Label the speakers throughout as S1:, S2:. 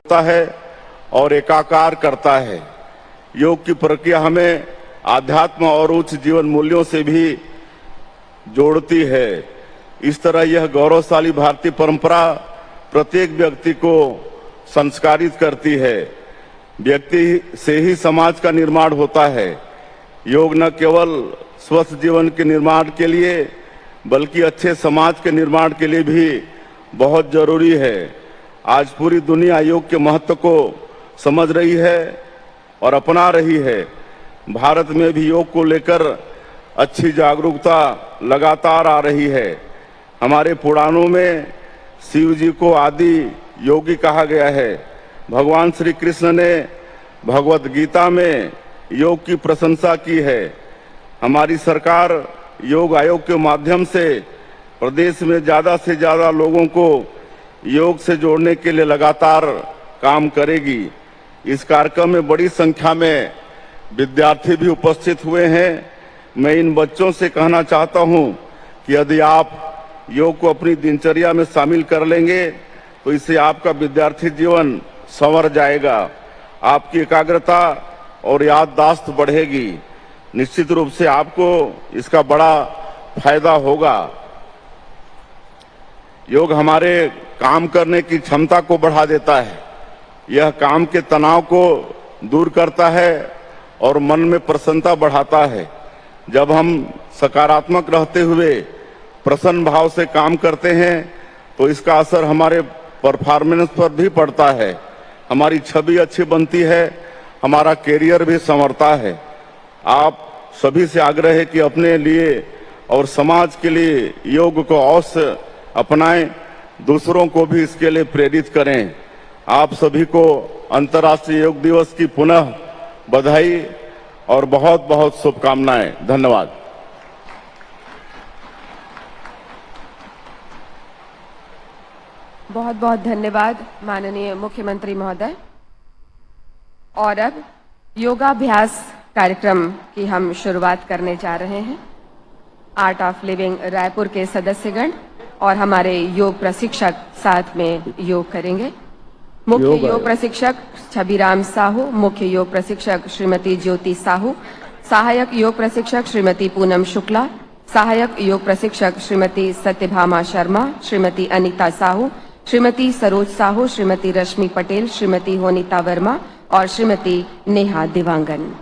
S1: होता है और एकाकार करता है। योग की प्रक्रिया हमें आध्यात्म और उच्च जीवन मूल्यों से भी जोड़ती है। इस तरह यह गौरवशाली भारतीय परंपरा प्रत्येक व्यक्ति को संस्कारित करती है। व्यक्ति से ही समाज का निर्माण होता है। योग न केवल स्वस्थ जीवन के निर्माण के लिए बल्कि अच्छे समाज के निर्माण के लिए भी बहुत जरूरी है। आज पूरी दुनिया योग के महत्व को समझ रही है और अपना रही है। भारत में भी योग को लेकर अच्छी जागरूकता लगातार आ रही है। हमारे पुराणों में शिव जी को आदि योगी कहा गया है। भगवान श्री कृष्ण ने भगवत गीता में योग की प्रशंसा की है। हमारी सरकार योग आयोग के माध्यम से प्रदेश में ज़्यादा से ज़्यादा लोगों को योग से जोड़ने के लिए लगातार काम करेगी। इस कार्यक्रम में बड़ी संख्या में विद्यार्थी भी उपस्थित हुए हैं। मैं इन बच्चों से कहना चाहता हूं कि यदि आप योग को अपनी दिनचर्या में शामिल कर लेंगे तो इससे आपका विद्यार्थी जीवन संवर जाएगा। आपकी एकाग्रता और याददाश्त बढ़ेगी। निश्चित रूप से आपको इसका बड़ा फायदा होगा। योग हमारे काम करने की क्षमता को बढ़ा देता है। यह काम के तनाव को दूर करता है और मन में प्रसन्नता बढ़ाता है। जब हम सकारात्मक रहते हुए प्रसन्न भाव से काम करते हैं तो इसका असर हमारे परफॉर्मेंस पर भी पड़ता है। हमारी छवि अच्छी बनती है, हमारा कैरियर भी संवरता है। आप सभी से आग्रह है कि अपने लिए और समाज के लिए योग को अवश्य अपनाएं, दूसरों को भी इसके लिए प्रेरित करें। आप सभी को अंतर्राष्ट्रीय योग दिवस की पुनः बधाई और बहुत बहुत शुभकामनाएं। धन्यवाद।
S2: बहुत बहुत धन्यवाद माननीय मुख्यमंत्री महोदय। और अब योगाभ्यास कार्यक्रम की हम शुरुआत करने जा रहे हैं। आर्ट ऑफ लिविंग रायपुर के सदस्यगण और हमारे योग प्रशिक्षक साथ में योग करेंगे। मुख्य योग प्रशिक्षक छबिराम साहू, मुख्य योग प्रशिक्षक श्रीमती ज्योति साहू, सहायक योग प्रशिक्षक श्रीमती पूनम शुक्ला, सहायक योग प्रशिक्षक श्रीमती सत्यभामा शर्मा, श्रीमती अनीता साहू, श्रीमती सरोज साहू, श्रीमती रश्मि पटेल, श्रीमती होनिता वर्मा और श्रीमती नेहा दिवांगन।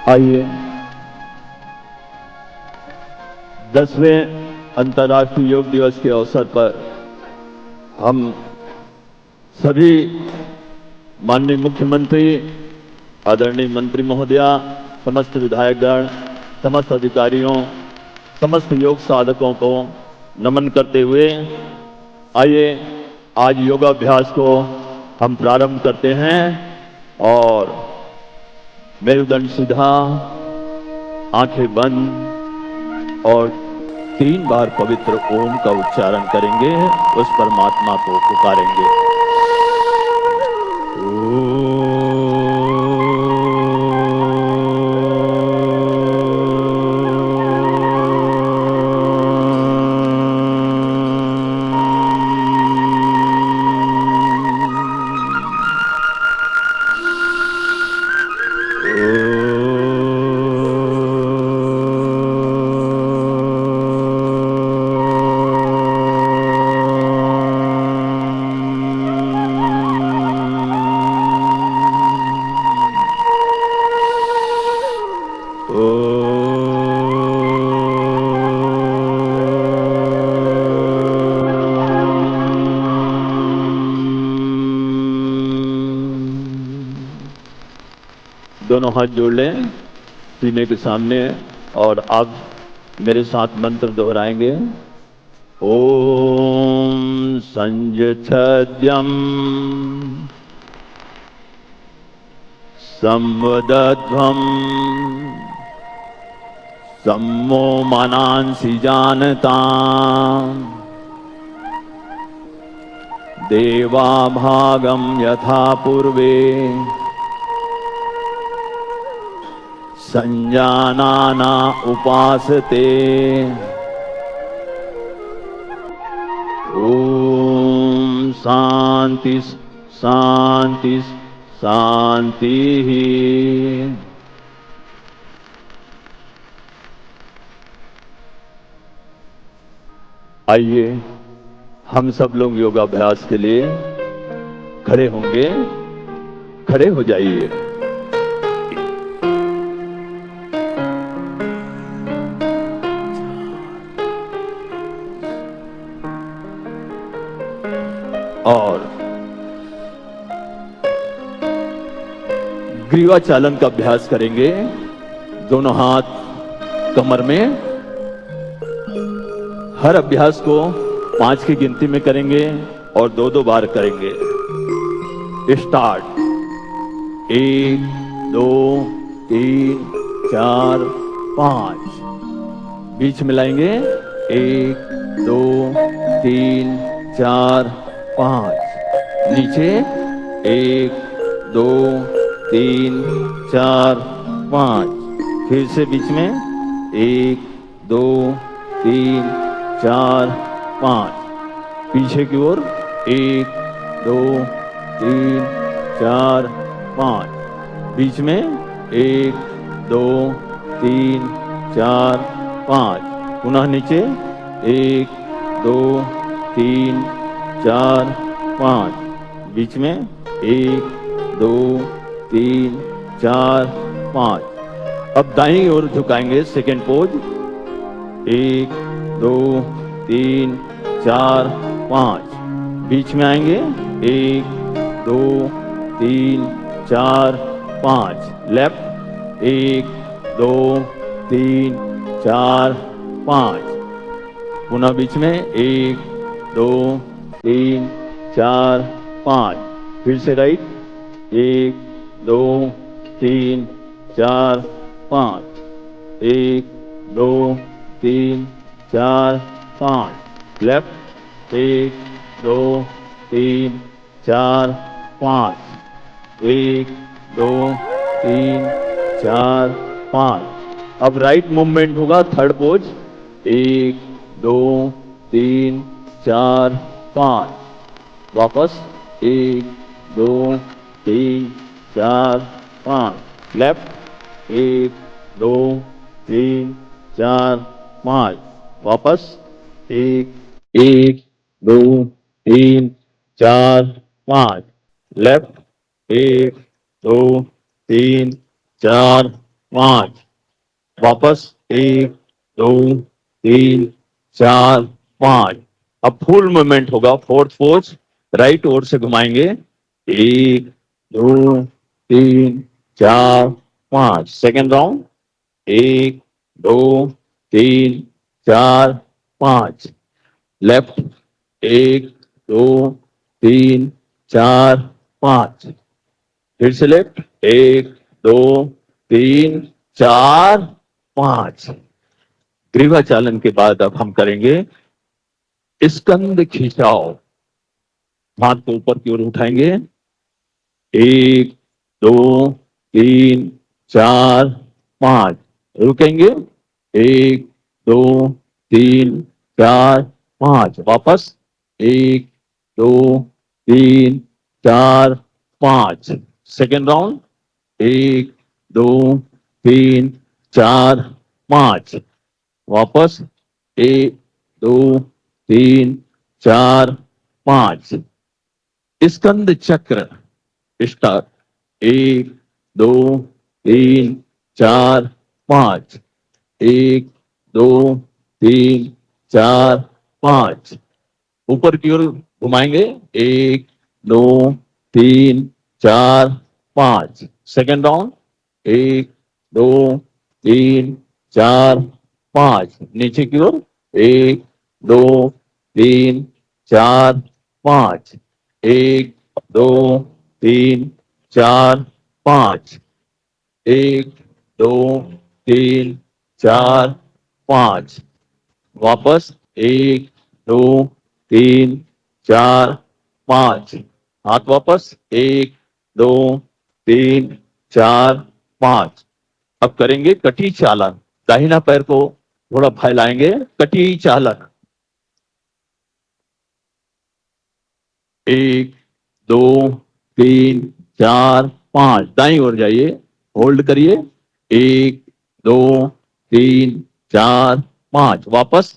S3: आइए 10वें अंतर्राष्ट्रीय योग दिवस के अवसर पर हम सभी माननीय मुख्यमंत्री, आदरणीय मंत्री महोदया, समस्त विधायकगण, समस्त अधिकारियों, समस्त योग साधकों को नमन करते हुए आइए आज योगाभ्यास को हम प्रारंभ करते हैं। और मेरुदंड सीधा, आंखें बंद और 3 बार पवित्र ओम का उच्चारण करेंगे। उस परमात्मा को पुकारेंगे। दोनों हाथ जोड़ लें सीने के सामने और आप मेरे साथ मंत्र दोहराएंगे। ओम संजच्छद्यम संवदध्वम सम्मो मनांसि जानता देवा भागम यथा पूर्वे संजानाना उपासते। ओम शांति शांति शांति। आइए हम सब लोग योगाभ्यास के लिए खड़े होंगे। खड़े हो जाइए। और ग्रीवा चालन का अभ्यास करेंगे। दोनों हाथ कमर में। हर अभ्यास को 5 की गिनती में करेंगे और 2-2 बार करेंगे। स्टार्ट। 1 2 3 4 5। बीच में लाएंगे। 1 2 3 4 5। नीचे 1 2 3 4 5। फिर से बीच में 1 2 3 4 5। पीछे की ओर 1 2 3 4 5। बीच में 1 2 3 4 5। पुनः नीचे 1 2 3 4 5। बीच में 1 2 3 4 5। अब दाईं ओर झुकाएंगे। Second pose. 1 2 3 4 5। बीच में आएंगे। 1 2 3 4 5। लेफ्ट 1 2 3 4 5। पुनः बीच में 1 2 3 4 5। फिर से राइट 1 2 3 4 5। 1 2 3 4 5। लेफ्ट 1 2 3 4 5। 1 2 3 4 5। अब राइट मूवमेंट होगा। Third pose. 1 2 3 4 5। वापस 1 2 3 4 5। लेफ्ट 1 2 3 4 5। वापस 1 1 2 3 4 5। लेफ्ट 1 2 3 4 5। वापस 1 2 3 4 5। अब फुल मूवमेंट होगा। Fourth pose. राइट ओर से घुमाएंगे। 1 2 3 4 5। Second round. 1 2 3 4 5। लेफ्ट 1 2 3 4 5। फिर से लेफ्ट 1 2 3 4 5। ग्रीवा चालन के बाद अब हम करेंगे स्कंद खिंचाव। हाथ को ऊपर की ओर उठाएंगे। 1 2 3 4 5। रुकेंगे। 1 2 3 4 5। वापस 1 2 3 4 5। Second round. 1 2 3 4 5। वापस 1 2 3 4 5। स्कंद चक्र स्टार्ट। 1 2 3 4 5। 1 2 3 4 5। ऊपर की ओर घुमाएंगे। 1 2 3 4 5। Second round. 1 2 3 4 5, नीचे की ओर 1 2 3 4 5, 1 2 3 4 5, 1 2 3 4 5, वापस 1 2 3 4 5, हाथ वापस 1 2 3 4 5। अब करेंगे कटी चालन, दाहिना पैर को थोड़ा फैलाएंगे, कटी चालन। 1 2 3 4 5, दाईं ओर जाइए, होल्ड करिए, 1 2 3 4 5, वापस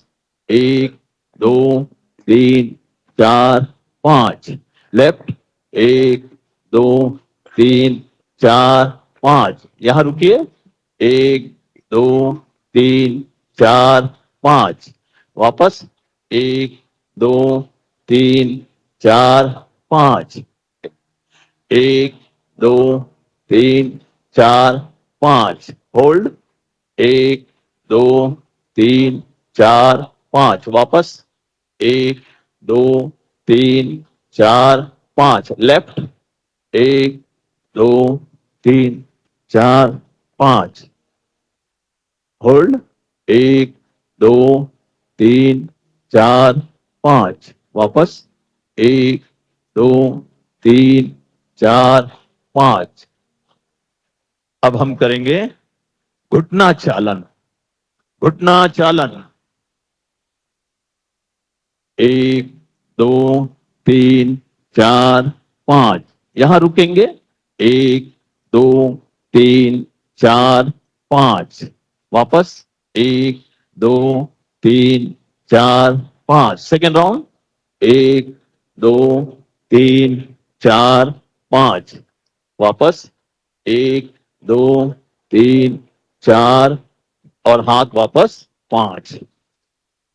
S3: 1 2 3 4 5, लेफ्ट 1 2 3 4 5, यहां रुकिए, 1 2 3 4 5, वापस 1 2 3 4 5, 1 2 3 4 5, होल्ड, 1 2 3 4 5, वापस 1 2 3 4 5, लेफ्ट 1 2 3 4 5, होल्ड, 1 2 3 4 5, वापस 1 2 3 4 5। अब हम करेंगे घुटना चालन, घुटना चालन, 1 2 3 4 5, यहां रुकेंगे, 1 2 3 4 5, वापस 1 2 3 4 5, सेकेंड राउंड, 1 2 3 4 5, वापस 1 2 3 4, और हाथ वापस 5।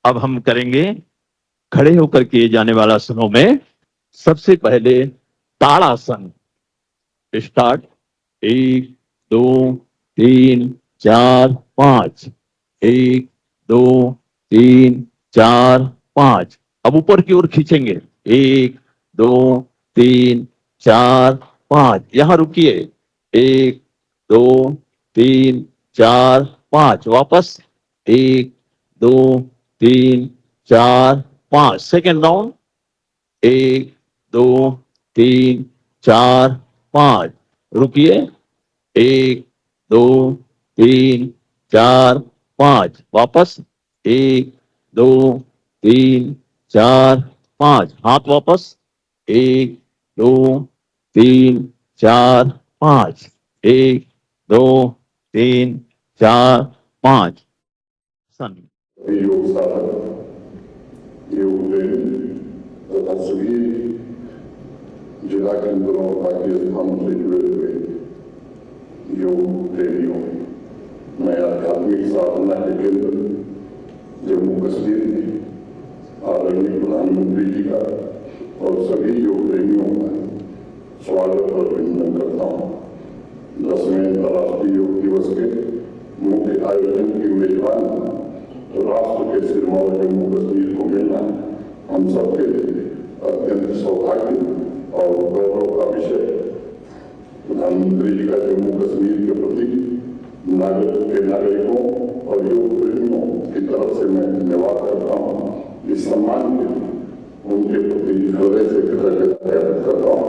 S3: अब हम करेंगे खड़े होकर किए जाने वाला आसनों में सबसे पहले ताड़ासन, स्टार्ट, 1 2 3 4 5, 1 2 3 4 5, अब ऊपर की ओर खींचेंगे, 1 2 3 4 5, यहां रुकिए, 1 2 3 4 5, वापस 1 2 3 4 5, सेकेंड राउंड, 1 2 3 4 5, रुकिए, 1 2 3 4 5, वापस 1 2 3 4 5, हाथ वापस 1 2 3 4 5, 1 2 3 4 5। सन
S4: योग साधक, योग प्रेमी तथा सभी जिला केंद्रों और बाकी स्थानों से जुड़े हुए योग प्रेमियों, मैं आध्यात्मिक साधना के केंद्र जम्मू कश्मीर में आदरणीय प्रधानमंत्री जी का और सभी योग प्रेमियों का स्वागत और अभिनंदन करता हूँ। 10वें अंतर्राष्ट्रीय योग दिवस के मुख्य आयोजन की मेजबान राष्ट्र के सिरमौर जम्मू कश्मीर को मिलना हम सबके लिए अत्यंत सौभाग्य और गौरव का विषय है। प्रधानमंत्री जी का जम्मू कश्मीर के प्रति नागरिकों और योग प्रेमियों की तरफ से मैं धन्यवाद करता हूँ। इस सम्मान के लिए उनके प्रति हृदय से कृतज्ञता व्यक्त करता हूँ।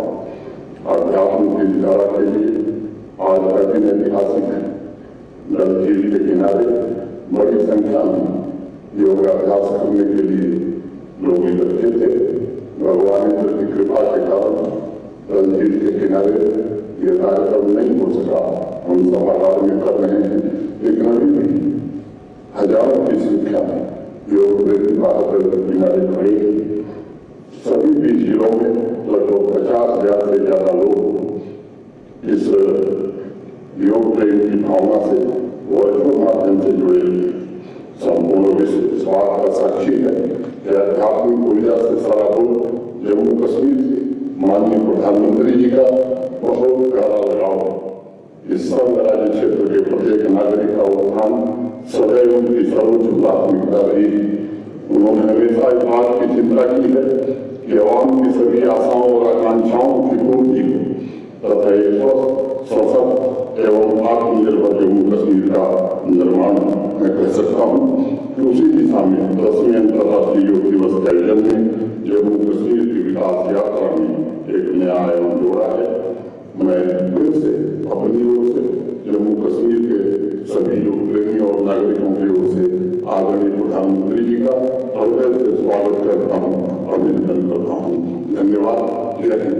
S4: अध्यात्म की धारा के लिए आज का दिन ऐतिहासिक है। डल झील के किनारे बड़ी संख्या में योगाभ्यास करने के लिए लोग इकट्ठे थे। भगवान इंद्र की कृपा के कारण डल झील के किनारे ये कार्यक्रम नहीं हो सका, हम सभागार में कर रहे हैं, लेकिन अभी भी हजारों की संख्या में योग प्रेमी बाहर किनारे खड़े हैं। सभी भी जिलों में लगभग 50,000 से ज्यादा लोग इस योग प्रेम की भावना से वर्चुअल माध्यम से जुड़े संपूर्ण विश्व इस बात का साक्षी है कि आध्यात्मिक ऊर्जा से सराबोर जम्मू कश्मीर से माननीय प्रधानमंत्री जी का बहुत गहरा लगाव इस संघराज्य क्षेत्र के प्रत्येक नागरिक का उत्थान सदैव उनकी सर्वोच्च प्राथमिकता रही। उन्होंने हमेशा इस बात की चिंता की है कि आवाम की सभी आशाओं और आकांक्षाओं की पूर्ति हो तथा एक स्वस्थ, सशक्त एवं आत्मनिर्भर जम्मू कश्मीर का निर्माण मैं कह सकता हूँ कि उसी दिशा में 10वें अंतर्राष्ट्रीय योग दिवस के आयोजन में जम्मू कश्मीर की विकास यात्रा में एक नया आयाम जोड़ा है। मैं फिर से अपनी ओर से जम्मू कश्मीर के सभी योग प्रेमी और नागरिकों की ओर से आदरणीय प्रधानमंत्री जी का हृदय से स्वागत करता हूँ, अभिनंदन करता हूँ। धन्यवाद। जय हिंद।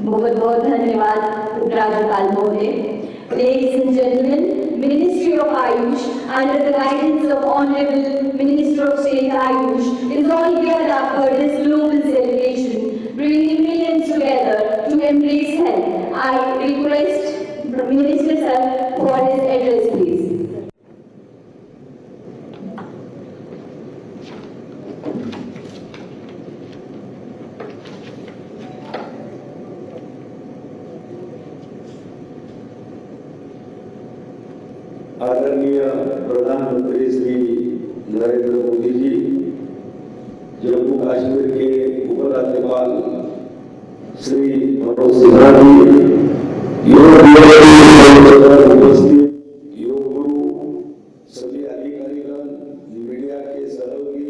S5: बहुत बहुत धन्यवाद उपराज्यपाल महोदय। Ladies and gentlemen, Ministry of Ayush under the guidance of Honorable Minister of State Ayush is all geared up for this global celebration, bringing millions together to embrace health. I request Minister Sir for his address, please.
S3: आदरणीय प्रधानमंत्री श्री नरेंद्र मोदी जी, जम्मू कश्मीर के उपराज्यपाल श्री मनोज सिन्हा जी, उपस्थित योग गुरु, सभी अधिकारीगण, media के सहयोगी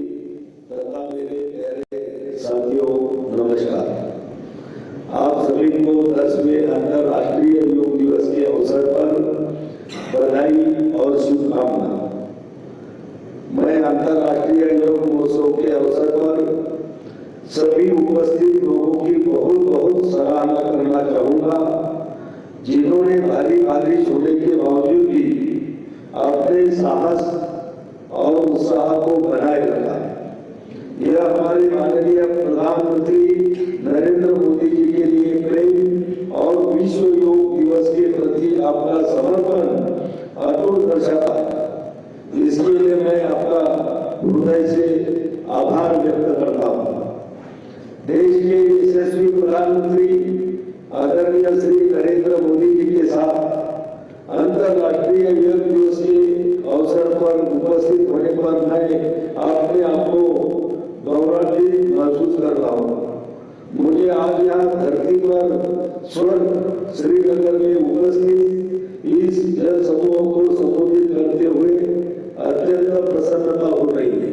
S3: तथा मेरे प्यारे साथियों, नमस्कार। आप सभी को 10वें अंतर्राष्ट्रीय योग दिवस के अवसर पर बधाई और शुभकामना। मैं अंतर्राष्ट्रीय योग महोत्सव के अवसर पर सभी उपस्थित लोगों की बहुत बहुत सराहना करना चाहूंगा, जिन्होंने भारी बारिश होने के बावजूद भी अपने साहस और उत्साह को बनाए रखा। यह हमारे माननीय प्रधानमंत्री नरेंद्र मोदी जी के लिए प्रेम और विश्व योग दिवस के प्रति आपका समर्पण अटूट दर्शाता है। इसके लिए मैं आपका हृदय से आभार व्यक्त करता हूँ। देश के यशस्वी प्रधानमंत्री आदरणीय श्री नरेंद्र मोदी जी के साथ अंतर्राष्ट्रीय योग दिवस के अवसर पर उपस्थित होने पर मैं अपने आप को गौरवान्वित महसूस कर रहा हूँ। मुझे आज यहाँ धरती पर स्वर्ग श्रीनगर में उपस्थित इस जन समूह को संबोधित करते हुए अत्यंत प्रसन्नता हो रही है।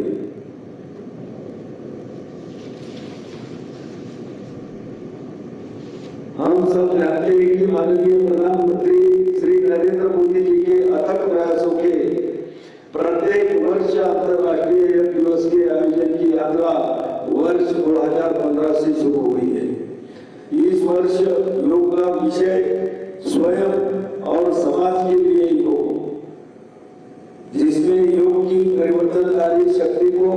S3: हम सब जानते हैं कि माननीय प्रधानमंत्री श्री नरेंद्र मोदी जी के अथक प्रयासों के प्रत्येक वर्ष अंतर्राष्ट्रीय योग दिवस के आयोजन की यात्रा वर्ष 2015 से शुरू हुई है। इस वर्ष योग का विषय स्वयं और समाज के लिए योग, जिसमें योग की परिवर्तनकारी शक्ति को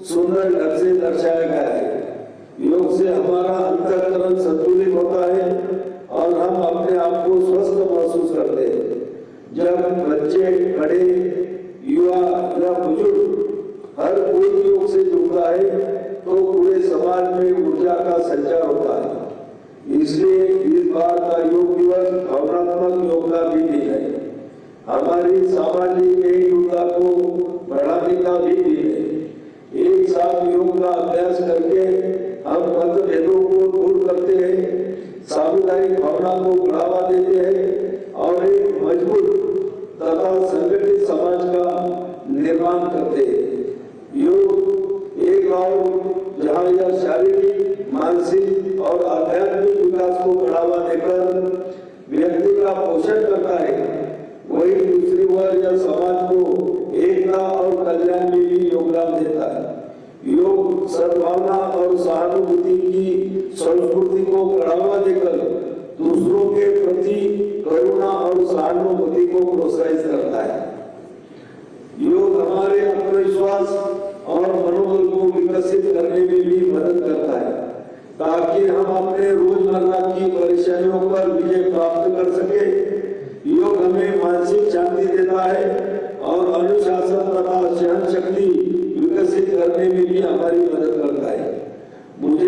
S3: सुंदर ढंग से दर्शाया गया है। योग से हमारा अंतःकरण संतुलित होता है और हम अपने आप को स्वस्थ महसूस करते हैं। जब बच्चे, बड़े, युवा या बुजुर्ग हर कोई योग से जुड़ता है तो पूरे समाज में ऊर्जा का संचार होता है। इसलिए इस बार का योग दिवस भावनात्मक योग का भी दिन है, हमारी सामाजिक एकजुटता को बढ़ाने का भी दिन है। एक साथ योग का अभ्यास करके हम मतभेदों को दूर करते हैं, सामुदायिक भावना को बढ़ावा देते हैं और एक मजबूत तथा संगठित समाज का निर्माण करते हैं। योग एक गांव जहां यह शारीरिक, मानसिक और आध्यात्मिक विकास को बढ़ावा देकर व्यक्ति का पोषण करता है, वही दूसरी ओर यह समाज को एकता और कल्याण में भी योगदान देता है। योग सद्भावना और सहानुभूति की संस्कृति को बढ़ावा देकर दूसरों के प्रति करुणा और सहानुभूति को प्रोत्साहित करता है। योग हमारे आत्मविश्वास और मनोबल को विकसित करने में भी मदद करता है, ताकि हम अपने रोजमर्रा की परेशानियों पर विजय प्राप्त कर सके। योग हमें मानसिक शांति देता है और अनुशासन तथा सहन शक्ति विकसित करने में भी हमारी मदद करता है। मुझे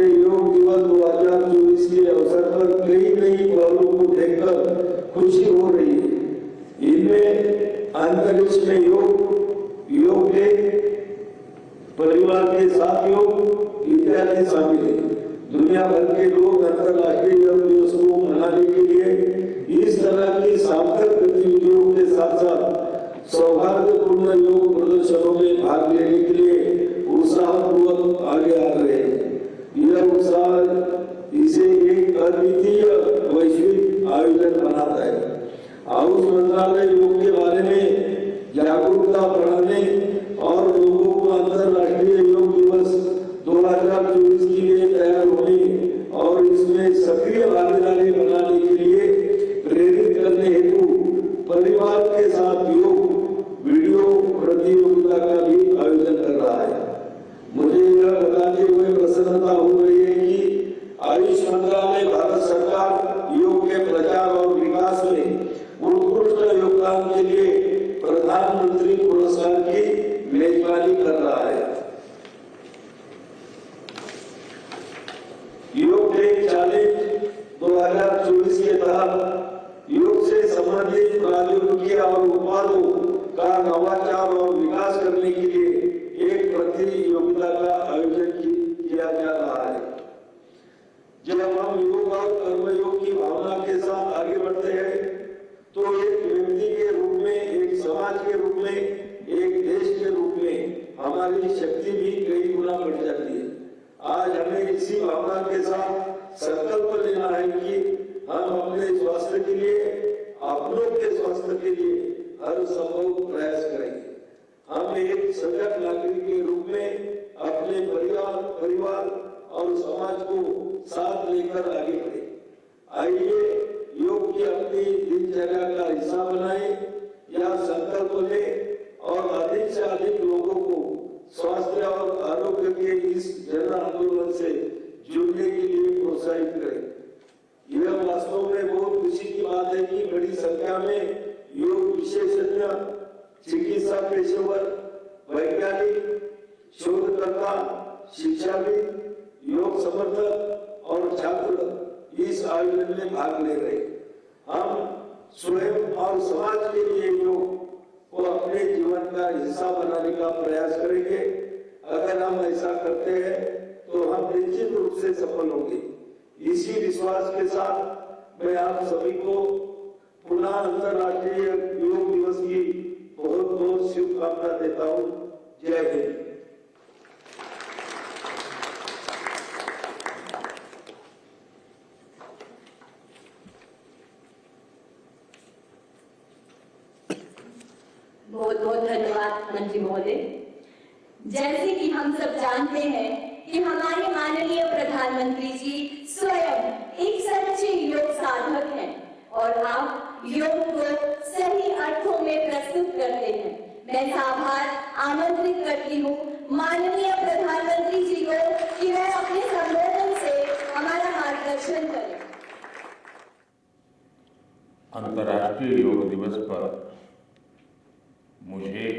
S3: खुशी हो रही है। इनमें अंतरिक्ष में योग डे, परिवार के साथ योग इत्यादि शामिल है। दुनिया भर के लोग अंतर्राष्ट्रीय योग दिवस को मनाने के लिए इस तरह की सार्थक गतिविधियों के साथ साथ सौहार्दपूर्ण योग प्रदर्शनों में भाग लेने के लिए उत्साहपूर्वक आगे आ रहे हैं। यह उत्साह इसे एक अद्वितीय वैश्विक आयोजन बनाता है। आयुष मंत्रालय योग के बारे में जागरूकता बढ़ाने और लोगों को अंतर्राष्ट्रीय योग दिवस 2024 के लिए तैयार होने और इसमें सक्रिय भागीदारी बनाने के लिए प्रेरित करने हेतु परिवार के साथ योग वीडियो प्रतियोगिता का भी आयोजन कर रहा है। मुझे यह बताते हुए प्रसन्नता हो रही है कि आयुष मंत्रालय भारत सरकार योग के प्रचार और विकास में उत्कृष्ट योगदान के लिए प्रधानमंत्री पुरस्कार की मेजबानी कर रहा है। योग डे चैलेंज 2024 के तहत योग से संबंधित प्रौद्योगिकी और उत्पादों का नवाचार और विकास करने के लिए एक प्रतियोगिता का आयोजन किया जा रहा है। जब हम योग और कर्मयोग की भावना के साथ आगे बढ़ते हैं तो एक व्यक्ति के रूप में, एक समाज के रूप में, एक देश के रूप में हमारी शक्ति भी कई गुना बढ़ जाती है। आज हमें इसी भावना के साथ संकल्प लेना है कि हम अपने स्वास्थ्य के लिए, अपनों के स्वास्थ्य के लिए हर संभव प्रयास करेंगे। हम एक सजग नागरिक के रूप में अपने परिवार और समाज को साथ लेकर आगे बढ़े। आइए योग की अपनी दिनचर्या का हिस्सा बनाए या संकल्प ले और अधिक से अधिक लोगों को स्वास्थ्य और आरोग्य के इस जन आंदोलन से जुड़ने के लिए प्रोत्साहित करें। यह वास्तव में बहुत खुशी की बात है कि बड़ी संख्या में योग विशेषज्ञ, चिकित्सा पेशेवर, वैज्ञानिक, शोधकर्ता, शिक्षाविद, योग समर्थक और छात्र इस आयोजन में भाग ले रहे। हम स्वयं और समाज के लिए योग को अपने जीवन का हिस्सा बनाने का प्रयास करेंगे। अगर हम ऐसा करते हैं तो हम निश्चित रूप से सफल होंगे। इसी विश्वास के साथ मैं आप सभी को पुनः अंतर्राष्ट्रीय योग दिवस की बहुत बहुत शुभकामना देता हूँ। जय हिंद।
S5: बहुत बहुत धन्यवाद मंत्री महोदय। जैसे कि हम सब जानते हैं कि हमारे माननीय प्रधानमंत्री जी स्वयं एक सच्चे योग साधक हैं और आप योग को सही अर्थों में प्रस्तुत करते हैं। मैं आभार आमंत्रित करती हूँ माननीय प्रधानमंत्री जी को कि वह अपने संबोधन से हमारा मार्गदर्शन करें।
S6: अंतर्राष्ट्रीय योग दिवस पर मुझे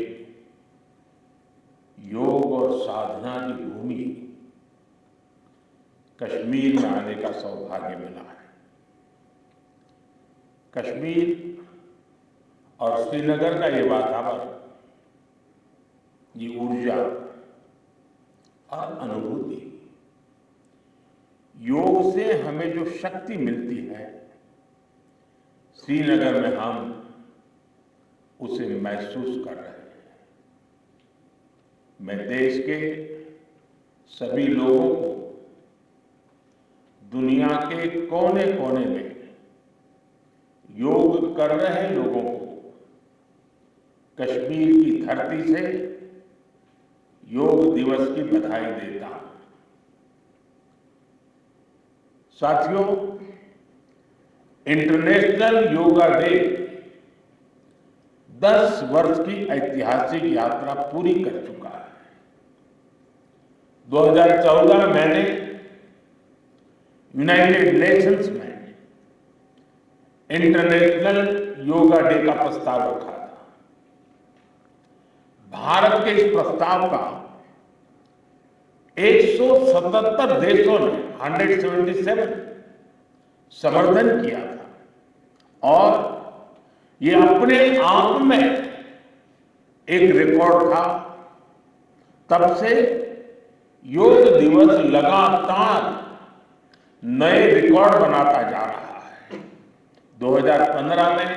S6: योग और साधना की भूमि कश्मीर में आने का सौभाग्य मिला है। कश्मीर और श्रीनगर का ये वातावरण, ये ऊर्जा और अनुभूति, योग से हमें जो शक्ति मिलती है, श्रीनगर में हम उसे महसूस कर रहे हैं। मैं देश के सभी लोगों को, दुनिया के कोने कोने में योग कर रहे लोगों को कश्मीर की धरती से योग दिवस की बधाई देता हूं। साथियों, इंटरनेशनल योगा डे 10 वर्ष की ऐतिहासिक यात्रा पूरी कर चुका है। 2014 में मैंने यूनाइटेड नेशंस में इंटरनेशनल योगा डे का प्रस्ताव रखा था। भारत के इस प्रस्ताव का 177 देशों ने 177 समर्थन किया था और ये अपने आप में एक रिकॉर्ड था। तब से योग दिवस लगातार नए रिकॉर्ड बनाता जा रहा है। 2015 में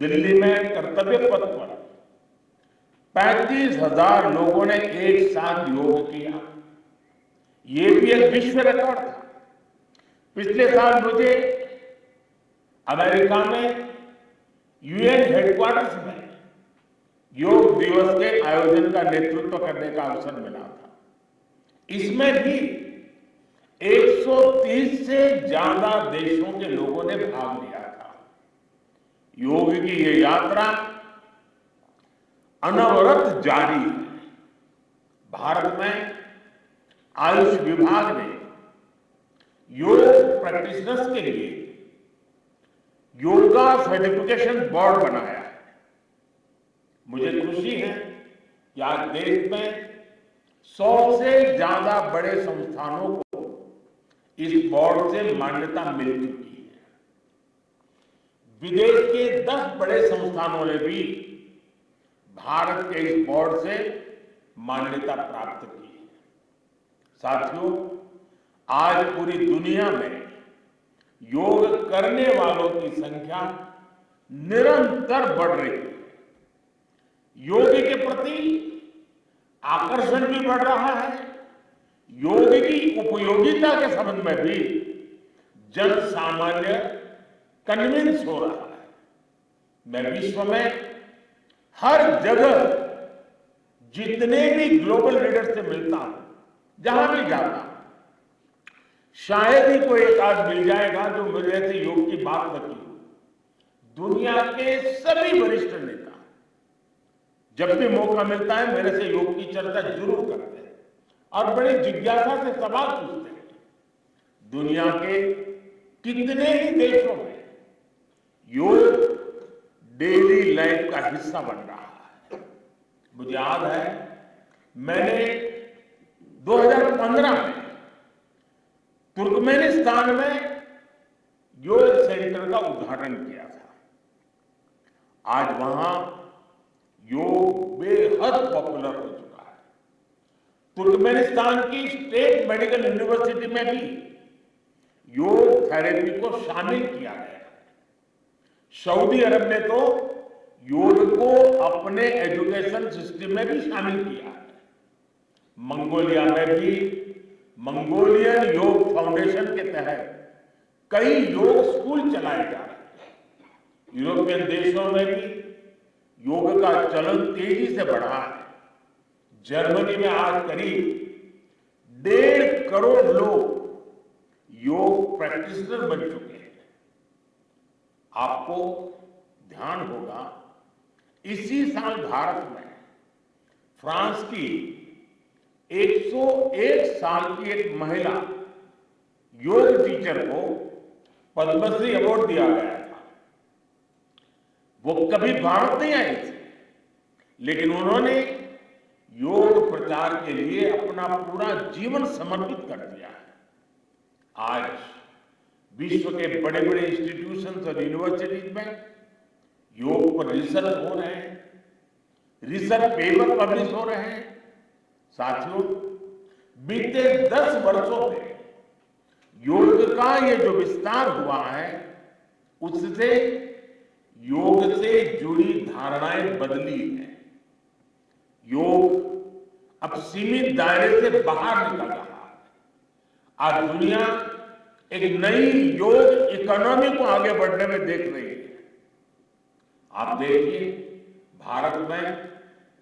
S6: दिल्ली में कर्तव्य पथ पर 35,000 लोगों ने एक साथ योग किया। ये भी एक विश्व रिकॉर्ड था। पिछले साल मुझे अमेरिका में यूएन हेडक्वार्टर्स में योग दिवस के आयोजन का नेतृत्व करने का अवसर मिला था। इसमें भी 130 से ज्यादा देशों के लोगों ने भाग लिया था। योग की ये यात्रा अनवरत जारी है। भारत में आयुष विभाग ने योग प्रैक्टिशनर्स के लिए योगा सर्टिफिकेशन बोर्ड बनाया है। मुझे खुशी है कि आज देश में 100 से ज्यादा बड़े संस्थानों को इस बोर्ड से मान्यता मिल चुकी है। विदेश के 10 बड़े संस्थानों ने भी भारत के इस बोर्ड से मान्यता प्राप्त की है। साथियों, आज पूरी दुनिया में योग करने वालों की संख्या निरंतर बढ़ रही है। योग के प्रति आकर्षण भी बढ़ रहा है। योग की उपयोगिता के संबंध में भी जन सामान्य कन्विंस हो रहा है। मैं विश्व में हर जगह जितने भी ग्लोबल लीडर से मिलता हूं, जहां भी जाता हूं, शायद ही कोई एक आध मिल जाएगा जो मेरे से योग की बात न की हो। दुनिया के सभी वरिष्ठ नेता जब भी मौका मिलता है मेरे से योग की चर्चा जरूर करते हैं और बड़ी जिज्ञासा से सवाल पूछते हैं। दुनिया के कितने ही देशों में योग डेली लाइफ का हिस्सा बन रहा है। मुझे याद है मैंने 2015 में तुर्कमेनिस्तान में योग सेंटर का उद्घाटन किया था। आज वहां योग बेहद पॉपुलर हो चुका है। तुर्कमेनिस्तान की स्टेट मेडिकल यूनिवर्सिटी में भी योग थेरेपी को शामिल किया गया है। सऊदी अरब ने तो योग को अपने एजुकेशन सिस्टम में भी शामिल किया है। मंगोलिया में भी मंगोलियन योग फाउंडेशन के तहत कई योग स्कूल चलाए जा रहे हैं। यूरोपियन देशों में भी योग का चलन तेजी से बढ़ा है। जर्मनी में आज करीब 1.5 करोड़ लोग योग प्रैक्टिशनर बन चुके हैं। आपको ध्यान होगा इसी साल भारत में फ्रांस की 101 साल की एक महिला योग टीचर को पद्मश्री अवार्ड दिया गया था। वो कभी भारत नहीं आई थी, लेकिन उन्होंने योग प्रचार के लिए अपना पूरा जीवन समर्पित कर दिया है। आज विश्व के बड़े बड़े इंस्टीट्यूशंस और यूनिवर्सिटीज में योग पर रिसर्च हो रहे हैं, रिसर्च पेपर पब्लिश हो रहे हैं। साथियों, बीते 10 वर्षों में योग का ये जो विस्तार हुआ है, उससे योग से जुड़ी धारणाएं बदली हैं। योग अब सीमित दायरे से बाहर निकल रहा है। आज दुनिया एक नई योग इकोनॉमी को आगे बढ़ने में देख रही है। आप देखिए, भारत में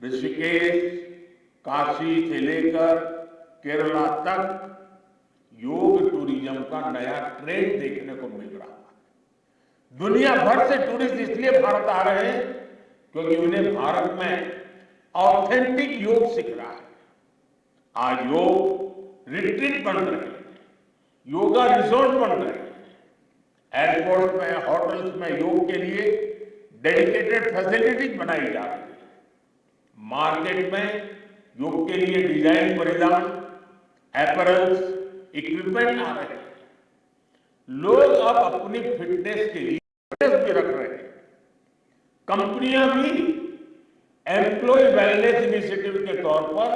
S6: ऋषिकेश, काशी से लेकर केरला तक योग टूरिज्म का नया ट्रेंड देखने को मिल रहा है। दुनिया भर से टूरिस्ट इसलिए भारत आ रहे हैं क्योंकि उन्हें भारत में ऑथेंटिक योग सीख रहा है। आज योग रिट्रीट बन रहे हैं, योगा रिसोर्ट बन रहे हैं, एयरपोर्ट में, होटल्स में योग के लिए डेडिकेटेड फैसिलिटीज बनाई जा रही है। मार्केट में योग के लिए डिजाइन परिधान, अपैरल्स, इक्विपमेंट आ रहे हैं। लोग अब अपनी फिटनेस के लिए भी रख रहे हैं। कंपनियां भी एम्प्लॉय वेलनेस इनिशिएटिव के तौर पर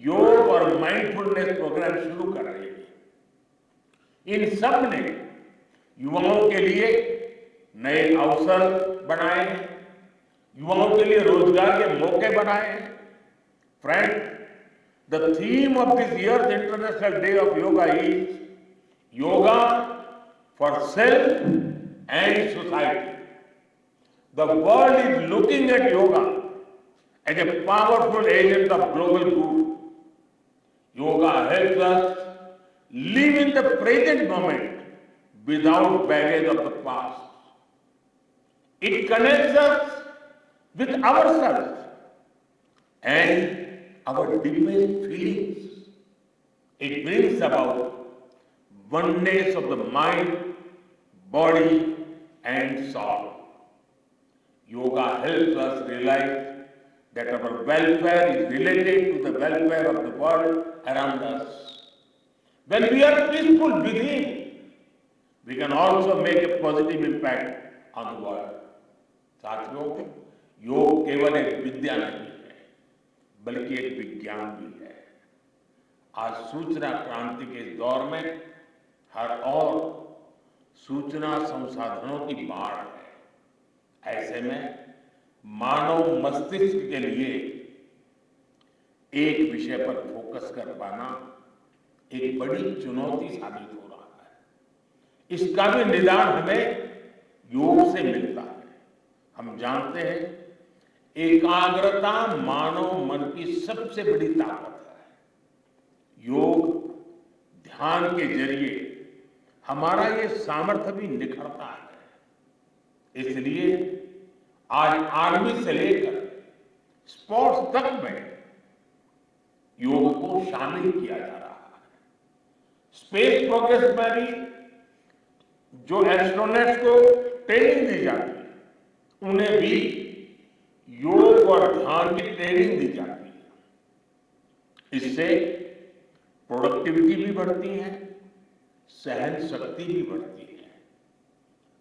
S6: योग और माइंडफुलनेस प्रोग्राम शुरू कर रही है। इन सब ने युवाओं के लिए नए अवसर बनाए हैं, युवाओं के लिए रोजगार के मौके बनाए हैं। Friend, the theme of this years international day of yoga is yoga for self and society. The world is looking at yoga as a powerful agent of global good. Yoga helps us live in the present moment without baggage of the past. It connects us with ourselves and our deepest feelings. It brings about oneness of the mind, body, and soul. Yoga helps us realize that our welfare is related to the welfare of the world around us. When we are peaceful within, we can also make a positive impact on the world. साथियों, योग केवल एक विद्या नहीं है, बल्कि एक विज्ञान भी है। आज सूचना क्रांति के इस दौर में हर ओर सूचना संसाधनों की बाढ़ है। ऐसे में मानव मस्तिष्क के लिए एक विषय पर फोकस कर पाना एक बड़ी चुनौती साबित हो रहा है। इसका भी निदान हमें योग से मिलता है। हम जानते हैं एकाग्रता मानव मन की सबसे बड़ी ताकत है। योग ध्यान के जरिए हमारा ये सामर्थ्य भी निखरता है। इसलिए आज आर्मी से लेकर स्पोर्ट्स तक में योग को शामिल किया जा रहा है। स्पेस प्रोग्रेस में भी जो एस्ट्रोनॉट्स को ट्रेनिंग दी जाती है, उन्हें भी योग और ध्यान की ट्रेनिंग दी जाती है। इससे प्रोडक्टिविटी भी बढ़ती है, सहन शक्ति भी बढ़ती है।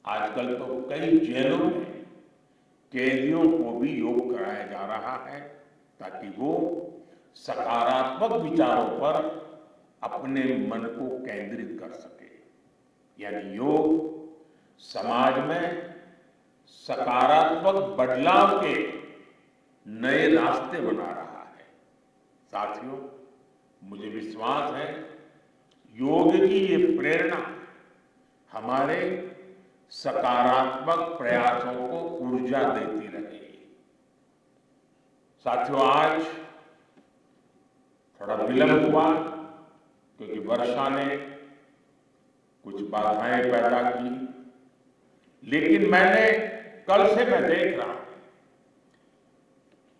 S6: आजकल तो कई जेलों में कैदियों को भी योग कराया जा रहा है ताकि वो सकारात्मक विचारों पर अपने मन को केंद्रित कर सके। यानी योग समाज में सकारात्मक बदलाव के नए रास्ते बना रहा है। साथियों, मुझे विश्वास है योग की ये प्रेरणा हमारे सकारात्मक प्रयासों को ऊर्जा देती रहेगी। साथियों, आज थोड़ा विलंब हुआ क्योंकि वर्षा ने कुछ बाधाएं पैदा की, लेकिन कल से मैं देख रहा हूं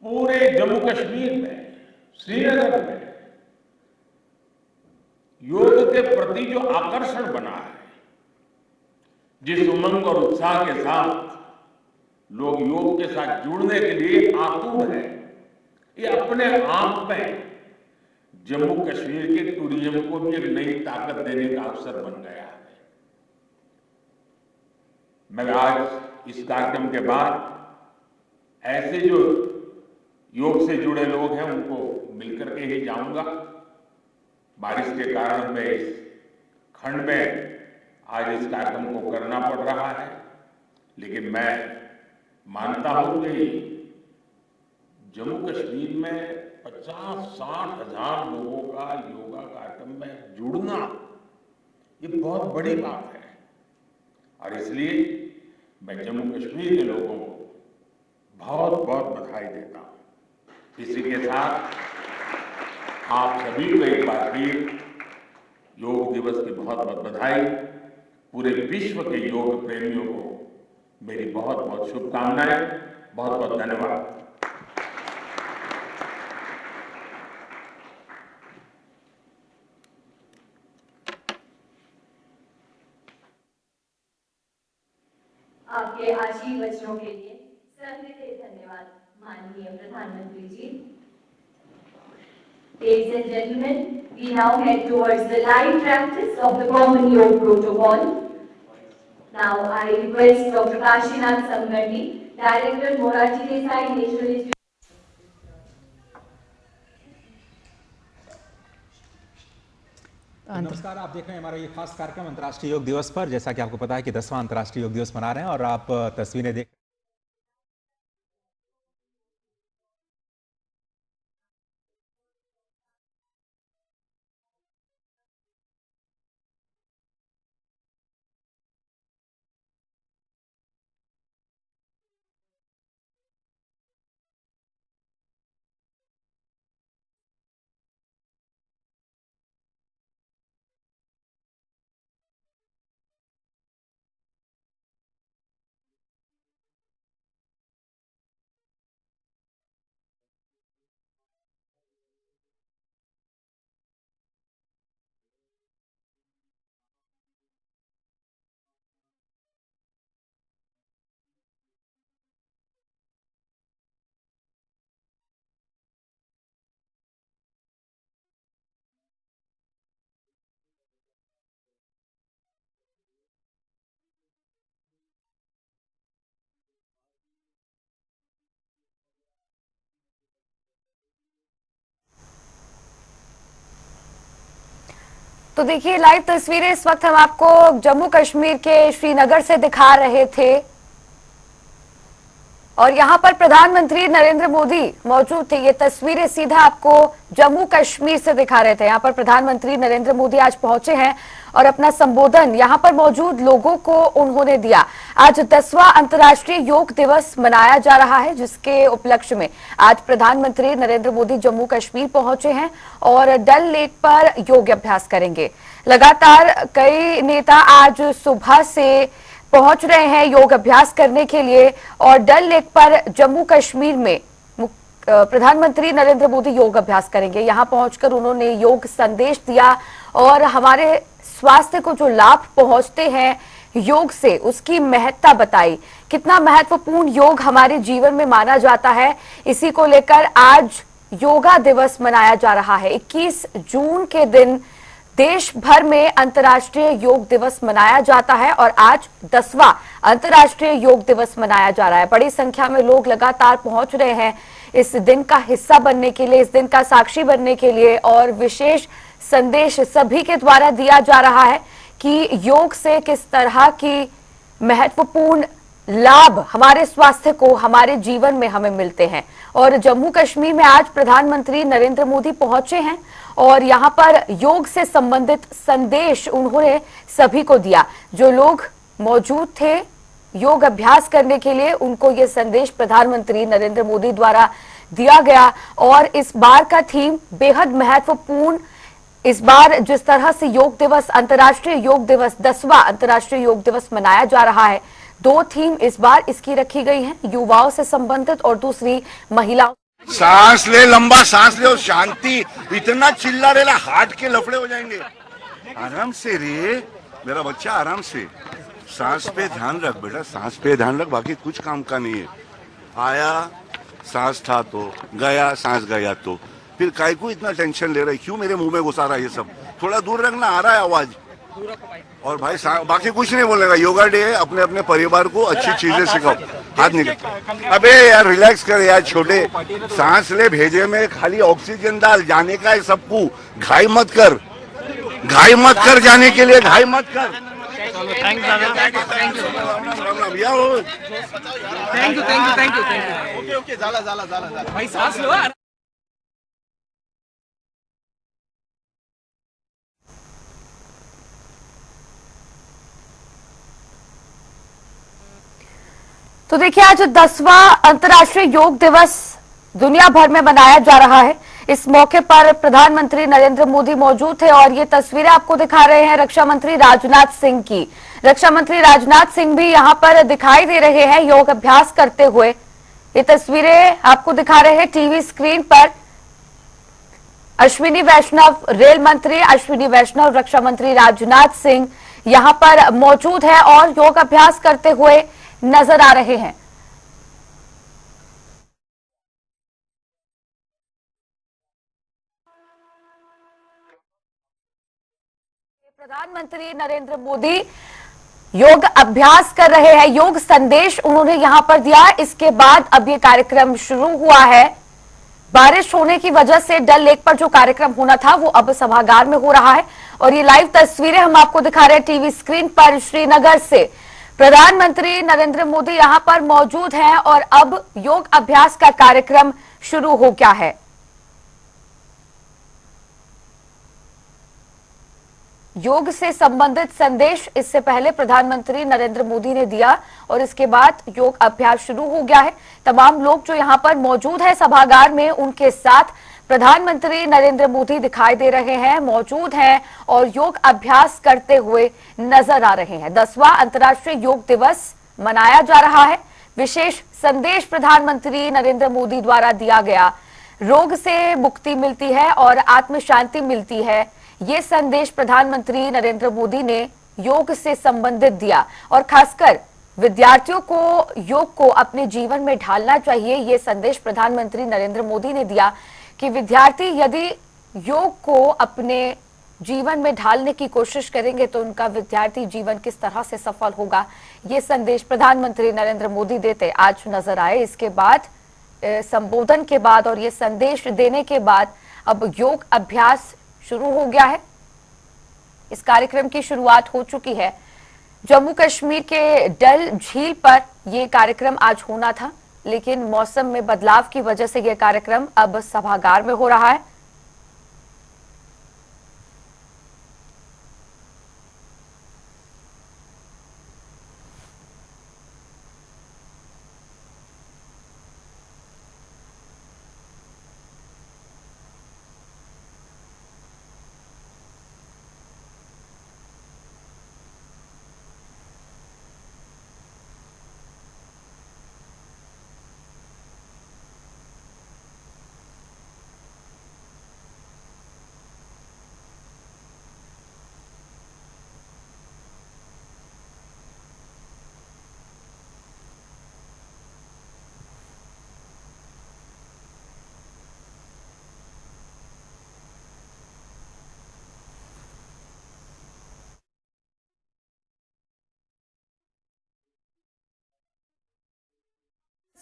S6: पूरे जम्मू कश्मीर में, श्रीनगर में योग के प्रति जो आकर्षण बना है, जिस उमंग और उत्साह के साथ लोग योग के साथ जुड़ने के लिए आतुर हैं, ये अपने आप में जम्मू कश्मीर के टूरिज्म को भी एक नई ताकत देने का अवसर बन गया है। मैं आज इस कार्यक्रम के बाद ऐसे जो योग से जुड़े लोग हैं उनको मिलकर के ही जाऊंगा। बारिश के कारण मैं इस खंड में आज इस कार्यक्रम को करना पड़ रहा है, लेकिन मैं मानता हूं कि जम्मू कश्मीर में 50-60 हजार लोगों का योगा कार्यक्रम में जुड़ना ये बहुत बड़ी बात है। और इसलिए मैं जम्मू कश्मीर के लोगों को बहुत बहुत बधाई देता हूं। इसी के साथ आप सभी को एक बार फिर योग दिवस की बहुत बहुत बधाई। पूरे विश्व के योग प्रेमियों को मेरी बहुत बहुत शुभकामनाएं। बहुत बहुत धन्यवाद।
S5: आपके आशीर्वचनों के लिए सहृदय धन्यवाद माननीय प्रधानमंत्री जी। Ladies and gentlemen, we now head towards the live practice of the Common Yoga Protocol. Now I request Dr. Kashinath Samgandi, Director Moraji Desai National Institute.
S7: नमस्कार, आप देख रहे हैं हमारा ये खास कार्यक्रम अंतर्राष्ट्रीय योग दिवस पर। जैसा कि आपको पता है कि 10वां अंतर्राष्ट्रीय योग दिवस मना रहे हैं और आप तस्वीरें देख
S8: तो देखिए लाइव तस्वीरें इस वक्त हम आपको जम्मू कश्मीर के श्रीनगर से दिखा रहे थे और यहां पर प्रधानमंत्री नरेंद्र मोदी मौजूद थे। ये तस्वीरें सीधा आपको जम्मू कश्मीर से दिखा रहे थे। यहां पर प्रधानमंत्री नरेंद्र मोदी आज पहुंचे हैं और अपना संबोधन यहां पर मौजूद लोगों को उन्होंने दिया। आज 10वां अंतर्राष्ट्रीय योग दिवस मनाया जा रहा है, जिसके उपलक्ष्य में आज प्रधानमंत्री नरेंद्र मोदी जम्मू कश्मीर पहुंचे हैं और डल लेक पर योग अभ्यास करेंगे। लगातार कई नेता आज सुबह से पहुंच रहे हैं योग अभ्यास करने के लिए और डल लेक पर जम्मू कश्मीर में प्रधानमंत्री नरेंद्र मोदी योग अभ्यास करेंगे। यहां पहुंचकर उन्होंने योग संदेश दिया और हमारे स्वास्थ्य को जो लाभ पहुंचते हैं योग से, उसकी महत्ता बताई। कितना महत्वपूर्ण योग हमारे जीवन में माना जाता है, इसी को लेकर आज योगा दिवस मनाया जा रहा है। 21 जून के दिन देश भर में अंतर्राष्ट्रीय योग दिवस मनाया जाता है और आज 10वां अंतर्राष्ट्रीय योग दिवस मनाया जा रहा है। बड़ी संख्या में लोग लगातार पहुंच रहे हैं इस दिन का हिस्सा बनने के लिए, इस दिन का साक्षी बनने के लिए और विशेष संदेश सभी के द्वारा दिया जा रहा है कि योग से किस तरह की महत्वपूर्ण लाभ हमारे स्वास्थ्य को, हमारे जीवन में हमें मिलते हैं। और जम्मू कश्मीर में आज प्रधानमंत्री नरेंद्र मोदी पहुंचे हैं और यहां पर योग से संबंधित संदेश उन्होंने सभी को दिया। जो लोग मौजूद थे योग अभ्यास करने के लिए, उनको ये संदेश प्रधानमंत्री नरेंद्र मोदी द्वारा दिया गया। और इस बार का थीम बेहद महत्वपूर्ण, इस बार जिस तरह से योग दिवस, अंतर्राष्ट्रीय योग दिवस, 10वां अंतर्राष्ट्रीय योग दिवस मनाया जा रहा है, 2 थीम इस बार इसकी रखी गई हैं, युवाओं से संबंधित और दूसरी महिलाओं।
S9: सांस ले, लंबा सांस ले और शांति। इतना चिल्ला रहे ना, हार्ट के लफड़े हो जाएंगे। आराम से रे मेरा बच्चा, आराम से। सांस पे ध्यान रख बेटा, सांस पे ध्यान रख, बाकी कुछ काम का नहीं है। आया सांस था तो गया, सांस गया तो फिर काय को इतना टेंशन ले रहा है, क्यों मेरे मुंह में घुसा रहा है ये सब? थोड़ा दूर रखना, आ रहा है आवाज। और भाई बाकी कुछ नहीं बोलेगा। योगा डे है, अपने अपने परिवार को अच्छी चीजें सिखाओ। हाथ निकल, अबे यार रिलैक्स कर यार छोटे, सांस ले, भेजे में खाली ऑक्सीजन डाल, जाने का है सबको। घाई मत कर, घाई मत कर, जाने के लिए घाई मत कर।
S10: Thank you. ओके झाला भाई, सांस लो।
S8: तो देखिए आज 10वां अंतर्राष्ट्रीय योग दिवस दुनिया भर में मनाया जा रहा है। इस मौके पर प्रधानमंत्री नरेंद्र मोदी मौजूद थे और ये तस्वीरें आपको दिखा रहे हैं रक्षा मंत्री राजनाथ सिंह की। रक्षा मंत्री राजनाथ सिंह भी यहां पर दिखाई दे रहे हैं योग अभ्यास करते हुए। ये तस्वीरें आपको दिखा रहे हैं टीवी स्क्रीन पर। अश्विनी वैष्णव, रेल मंत्री अश्विनी वैष्णव, रक्षा मंत्री राजनाथ सिंह यहां पर मौजूद है और योग अभ्यास करते हुए नजर आ रहे हैं। प्रधानमंत्री नरेंद्र मोदी योग अभ्यास कर रहे हैं, योग संदेश उन्होंने यहां पर दिया। इसके बाद अब ये कार्यक्रम शुरू हुआ है। बारिश होने की वजह से डल लेक पर जो कार्यक्रम होना था वो अब सभागार में हो रहा है और ये लाइव तस्वीरें हम आपको दिखा रहे हैं टीवी स्क्रीन पर। श्रीनगर से प्रधानमंत्री नरेंद्र मोदी यहां पर मौजूद हैं और अब योग अभ्यास का कार्यक्रम शुरू हो गया है। योग से संबंधित संदेश इससे पहले प्रधानमंत्री नरेंद्र मोदी ने दिया और इसके बाद योग अभ्यास शुरू हो गया है। तमाम लोग जो यहां पर मौजूद है सभागार में, उनके साथ प्रधानमंत्री नरेंद्र मोदी दिखाई दे रहे हैं, मौजूद हैं और योग अभ्यास करते हुए नजर आ रहे हैं। 10वां अंतर्राष्ट्रीय योग दिवस मनाया जा रहा है। विशेष संदेश प्रधानमंत्री नरेंद्र मोदी द्वारा दिया गया। रोग से मुक्ति मिलती है और आत्म शांति मिलती है, ये संदेश प्रधानमंत्री नरेंद्र मोदी ने योग से संबंधित दिया और खासकर विद्यार्थियों को योग को अपने जीवन में ढालना चाहिए। ये संदेश प्रधानमंत्री नरेंद्र मोदी ने दिया कि विद्यार्थी यदि योग को अपने जीवन में ढालने की कोशिश करेंगे तो उनका विद्यार्थी जीवन किस तरह से सफल होगा, ये संदेश प्रधानमंत्री नरेंद्र मोदी देते आज नजर आए। इसके बाद संबोधन के बाद और ये संदेश देने के बाद अब योग अभ्यास शुरू हो गया है। इस कार्यक्रम की शुरुआत हो चुकी है। जम्मू कश्मीर के डल झील पर यह कार्यक्रम आज होना था, लेकिन मौसम में बदलाव की वजह से यह कार्यक्रम अब सभागार में हो रहा है।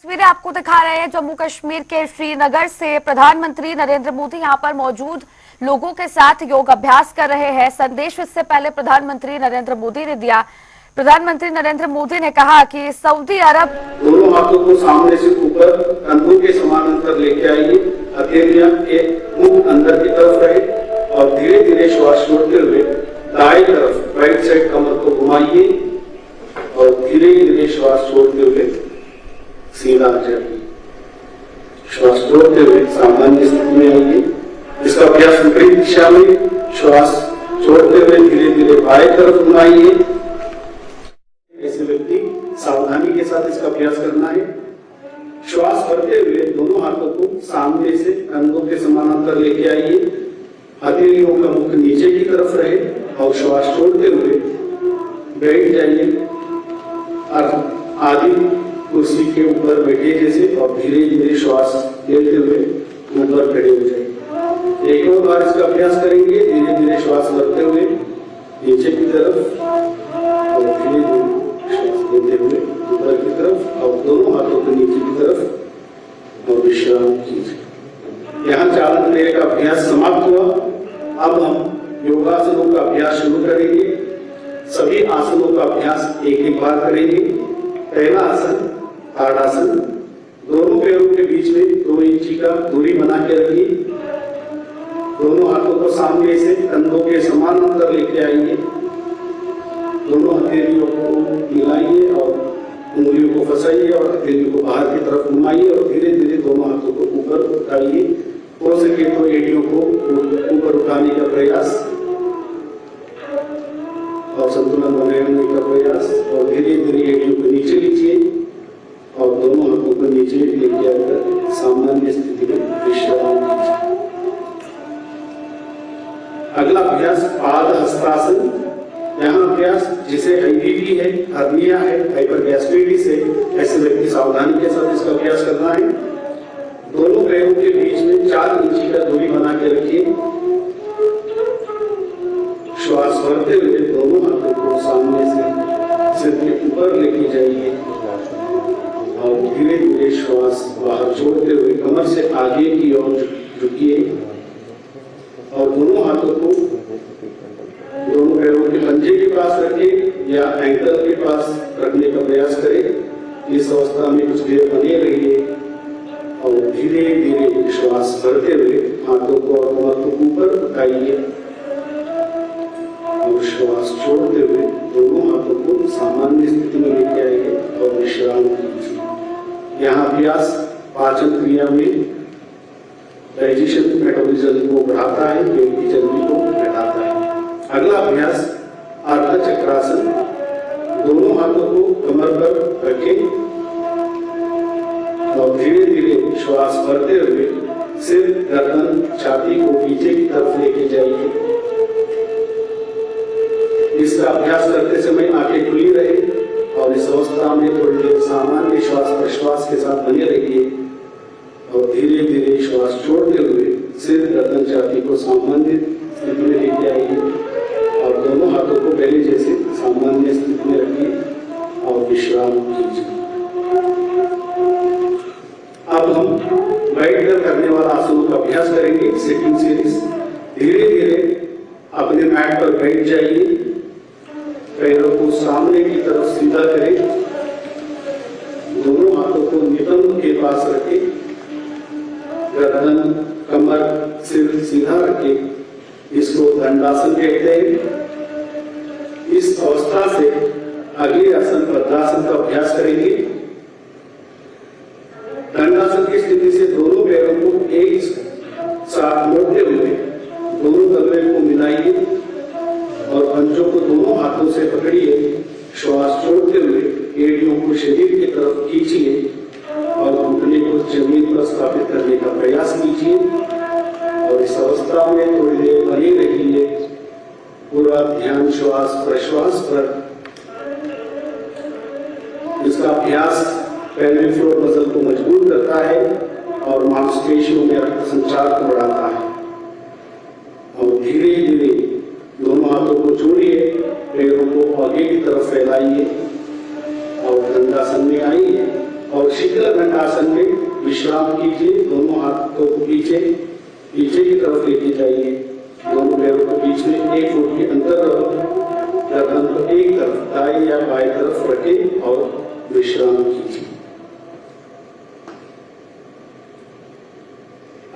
S8: तस्वीरें आपको दिखा रहे हैं जम्मू कश्मीर के श्रीनगर से। प्रधानमंत्री नरेंद्र मोदी यहां पर मौजूद लोगों के साथ योग अभ्यास कर रहे हैं। संदेश इससे पहले प्रधानमंत्री नरेंद्र मोदी ने दिया। प्रधानमंत्री नरेंद्र मोदी ने कहा कि सऊदी अरब
S3: दोनों हाथों को सामने से ऊपर कंधों के समान अंतर लेके आइए। हथेलियां के मुंह अंदर की तरफ रहे और धीरे धीरे श्वास छोड़ते हुए दाएं तरफ राइट साइड कमर को घुमाइए और धीरे धीरे श्वास छोड़ते हुए सीधा आ जाइए। श्वास छोड़ते हुए सामान्य स्थिति में आइए। इसका अभ्यास विपरीत दिशा में श्वास छोड़ते हुए धीरे धीरे बाएं तरफ घुमाइए। ऐसे व्यक्ति सावधानी के साथ इसका अभ्यास करना है। श्वास भरते हुए दोनों हाथों को सामने से कंधों के समानांतर लेके आइए। हथेलियों का मुख नीचे की तरफ रहे और श्वास छोड़ते हुए बैठ जाइए और आदि कुर्सी के ऊपर बैठे जैसे और धीरे धीरे श्वास लेते हुए ऊपर खड़े हो जाए। एक और बार इसका अभ्यास करेंगे। धीरे धीरे श्वास भरते हुए नीचे की तरफ और धीरे धीरे श्वास लेते हुए ऊपर की तरफ और दोनों हाथों को नीचे की तरफ और विश्राम कीजिए। यहाँ चालन क्रिया का अभ्यास समाप्त हुआ। अब हम योगासनों का अभ्यास शुरू करेंगे। सभी आसनों का अभ्यास एक एक बार करेंगे। पहला आसन ताड़ासन। दोनों पैरों के बीच में 2 इंची का दूरी बना के रखिए। दोनों हाथों को सामने से कंधों के समान अंतर लेके आइए। दोनों हथेलियों को मिलाइए और उंगलियों को फंसाइए और हथेलियों को बाहर की तरफ घुमाइए और धीरे धीरे दोनों हाथों को ऊपर उठाइए। हो सके तो एड़ियों को ऊपर उठाने का प्रयास और संतुलन बनाए रखने का प्रयास और धीरे धीरे एड़ियों को नीचे लीजिए और दोनों हाथों को नीचे लेके आकर सामान्य स्थिति में विश्राम कीजिए। अगला अभ्यास पाद हस्तासन। यहाँ अभ्यास जिसे IBP है, हर्निया है, हाइपरगैस्ट्रिटिस है, ऐसे व्यक्ति सावधानी के साथ इसका अभ्यास करना है। दोनों पैरों के बीच में 4 इंची का दूरी बना के रखिए। श्वास भरते हुए दोनों हाथों को सामने से श्वास बाहर छोड़ते हुए कमर से आगे की ओर झुकिए और दोनों हाथों को दोनों पैरों के पंजे के पास रखें या एंकल के पास रखने का प्रयास करें। इस अवस्था में कुछ देर बने रहिए और धीरे धीरे श्वास भरते हुए हाथों को और कमर को ऊपर उठाइए और श्वास छोड़ते हुए दोनों हाथों को सामान्य स्थिति में लेके आइए और विश्राम कीजिए। यहाँ अभ्यास पाचन क्रिया में डाइजेशन मेटाबॉलिज्म को बढ़ाता है, पेट की चर्बी को घटाता है। अगला अभ्यास अर्ध चक्रासन। दोनों हाथों को कमर पर रखें और धीरे धीरे श्वास भरते हुए सिर, गर्दन, छाती को पीछे की तरफ लेके जाइए। इसका अभ्यास करते समय आंखें खुली रहे और इस अवस्था में थोड़ी देर सामान्य श्वास प्रश्वास के साथ बने रहिए और धीरे धीरे श्वास छोड़ते हुए सिर, गर्दन, छाती को सामान्य स्थिति में लेके आइए और दोनों हाथों को पहले जैसे सामान्य स्थिति में रखिए और विश्राम कीजिए। अब हम बैठकर करने वाला आसनों का अभ्यास करेंगे, सिटिंग सीरीज। धीरे धीरे अपने मैट पर बैठ जाइए, पैरों को सामने की तरफ सीधा करें, दोनों हाथों को नितंब के पास रखें, गर्दन, कमर, सिर सीधा रखें। इसको दंडासन कहते हैं। इस अवस्था से अगले आसन पद्मासन का अभ्यास करेंगे। दंडासन की स्थिति से दोनों पैरों को एक साथ मोड़ते हुए दोनों कमरे को मिलाइए और पंजों को दोनों हाथों से पकड़िए। श्वास छोड़ते हुए एड़ियों को शरीर की तरफ खींचिए और घुटने को जमीन पर स्थापित करने का प्रयास कीजिए और इस अवस्था में थोड़ी देर बनी रहिए। पूरा ध्यान श्वास प्रश्वास पर। इसका अभ्यास पेल्विक फ्लोर मसल को मजबूत करता है और मांसपेशियों में रक्त संचार को बढ़ाता है। और धीरे धीरे दोनों हाथों को जोड़िए, पैरों को आगे की तरफ फैलाइए और दंडासन में आइए और शीघ्र दंडासन में विश्राम कीजिए। दोनों हाथों को पीछे की तरफ लेके जाइए, दोनों पैरों के बीच में 1 फुट के अंतर रहो, गर्दन को एक तरफ दाएं या बाएं तरफ रखें और विश्राम कीजिए।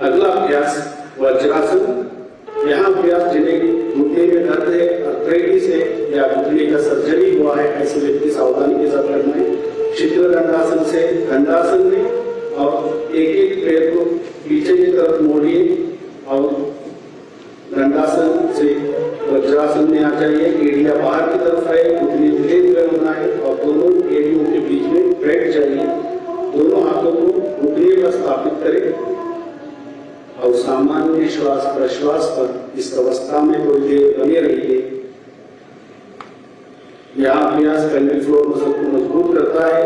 S3: अगला अभ्यास वज्रासन। यहाँ अभ्यास जिन्हें घुटने में दर्द है, आर्थराइटिस है या घुटने का सर्जरी हुआ है, ऐसे व्यक्ति सावधानी के साथ करना है। शीघ्र दंडासन से दंडासन में और एक एक पैर को पीछे की तरफ मोड़िए और दंडासन से वज्रासन में आ जाइए। एड़ियां बाहर की तरफ है, घुटने धीरे होना है और दोनों एड़ियों के बीच में बैठ जाइए। दोनों हाथों को घुटने पर स्थापित करें और सामान्य श्वास प्रश्वास पर इस अवस्था में थोड़ी देर बने रहिए। यह अभ्यास पेल्विक फ्लोर मसल को मजबूत करता है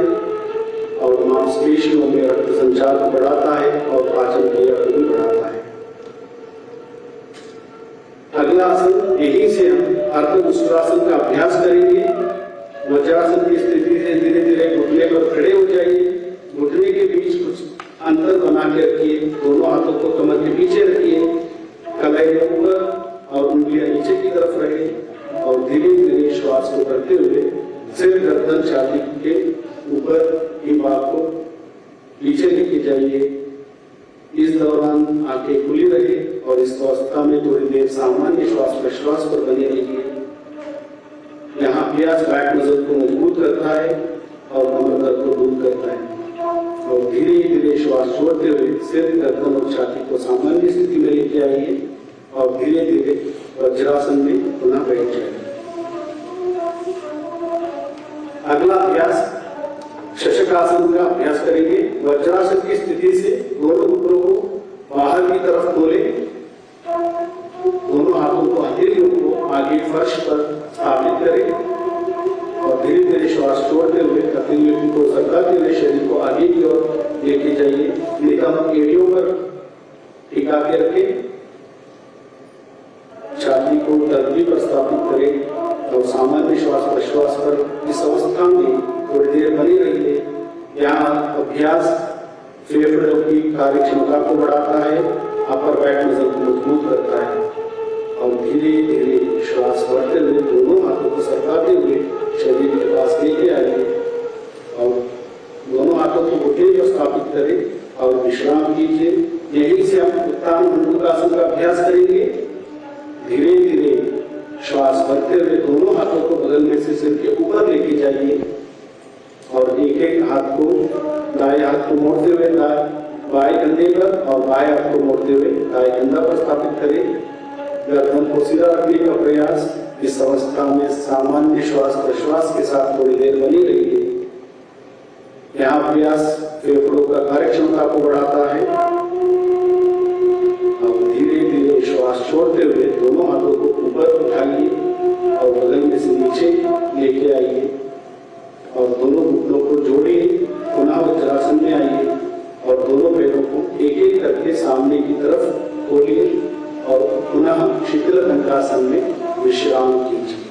S3: और मांसपेशियों में रक्त संचार को बढ़ाता है और पाचन क्रिया को भी बढ़ाता है। अगला आसन, यहीं से हम अर्ध वज्रासन का अभ्यास करेंगे। वज्रासन की स्थिति से धीरे धीरे घुटने पर खड़े हो जाइए। घुटने के बीच कुछ अंतर बना के रखिए, दोनों हाथों को कमर के पीछे रखिए, कलाई ऊपर और उंगलियां नीचे की तरफ रहे और धीरे धीरे श्वास को करते हुए सिर, गर्दन, छाती के ऊपर की भाग को पीछे लेके जाइए। इस दौरान आंखें खुली रहे और इस अवस्था में थोड़ी देर सामान्य श्वास प्रश्वास पर बने रहिए। यहाँ अभ्यास बैक मसल को मजबूत करता है और कमर दर्द को दूर करता है और धीरे धीरे श्वास छोड़ते हुए सिर, गर्दन और छाती को सामान्य स्थिति में लेके आइए और धीरे धीरे वज्रासन में पुनः बैठ जाइए। अगला अभ्यास शशकासन का अभ्यास करेंगे। वज्रासन की स्थिति से दोनों घुटनों को बाहर की तरफ खोले, दोनों हाथों को हथेलियों को आगे फर्श पर स्थापित करें और धीरे धीरे श्वास छोड़ते हुए हथेलियों को सरकाते हुए शरीर को आगे की ओर लेके जाइए। नितंब एड़ियों पर टिका के रखें, छाती को तर्ती पर स्थापित करें और सामान्य श्वास प्रश्वास पर इस अवस्था में थोड़ी देर बनी रहिए। यहाँ अभ्यास फेफड़ों की कार्य क्षमता को बढ़ाता है, अपर बैक मसल को मजबूत करता है। और धीरे धीरे श्वास भरते हुए दोनों हाथों को सरकाते हुए शरीर के पास लेके आइए और दोनों हाथों को घुटने पर स्थापित करें और विश्राम कीजिए। यहीं से हम उत्थान मंडूकासन का अभ्यास करेंगे। धीरे धीरे श्वास भरते हुए दोनों हाथों को बगल में से सिर के ऊपर लेके जाइए और एक एक हाथ को, दाएं हाथ को मोड़ते हुए बाएं कंधे पर और बाएं हाथ को मोड़ते हुए दाएं कंधा पर स्थापित करें। गर्दन को सीधा रखने का प्रयास। इस अवस्था में सामान्य श्वास प्रश्वास के साथ थोड़ी देर बनी रहिए। यहाँ अभ्यास फेफड़ों का कार्य क्षमता को बढ़ाता है। अब धीरे धीरे श्वास छोड़ते हुए दोनों हाथों को ऊपर उठाइए और बगल में से नीचे लेके आइए और दोनों घुटनों को जोड़िए। पुनः वज्रासन में आइए और दोनों पैरों को एक एक करके सामने की तरफ खोलिए और पुनः शीतल दंडासन में विश्राम कीजिए।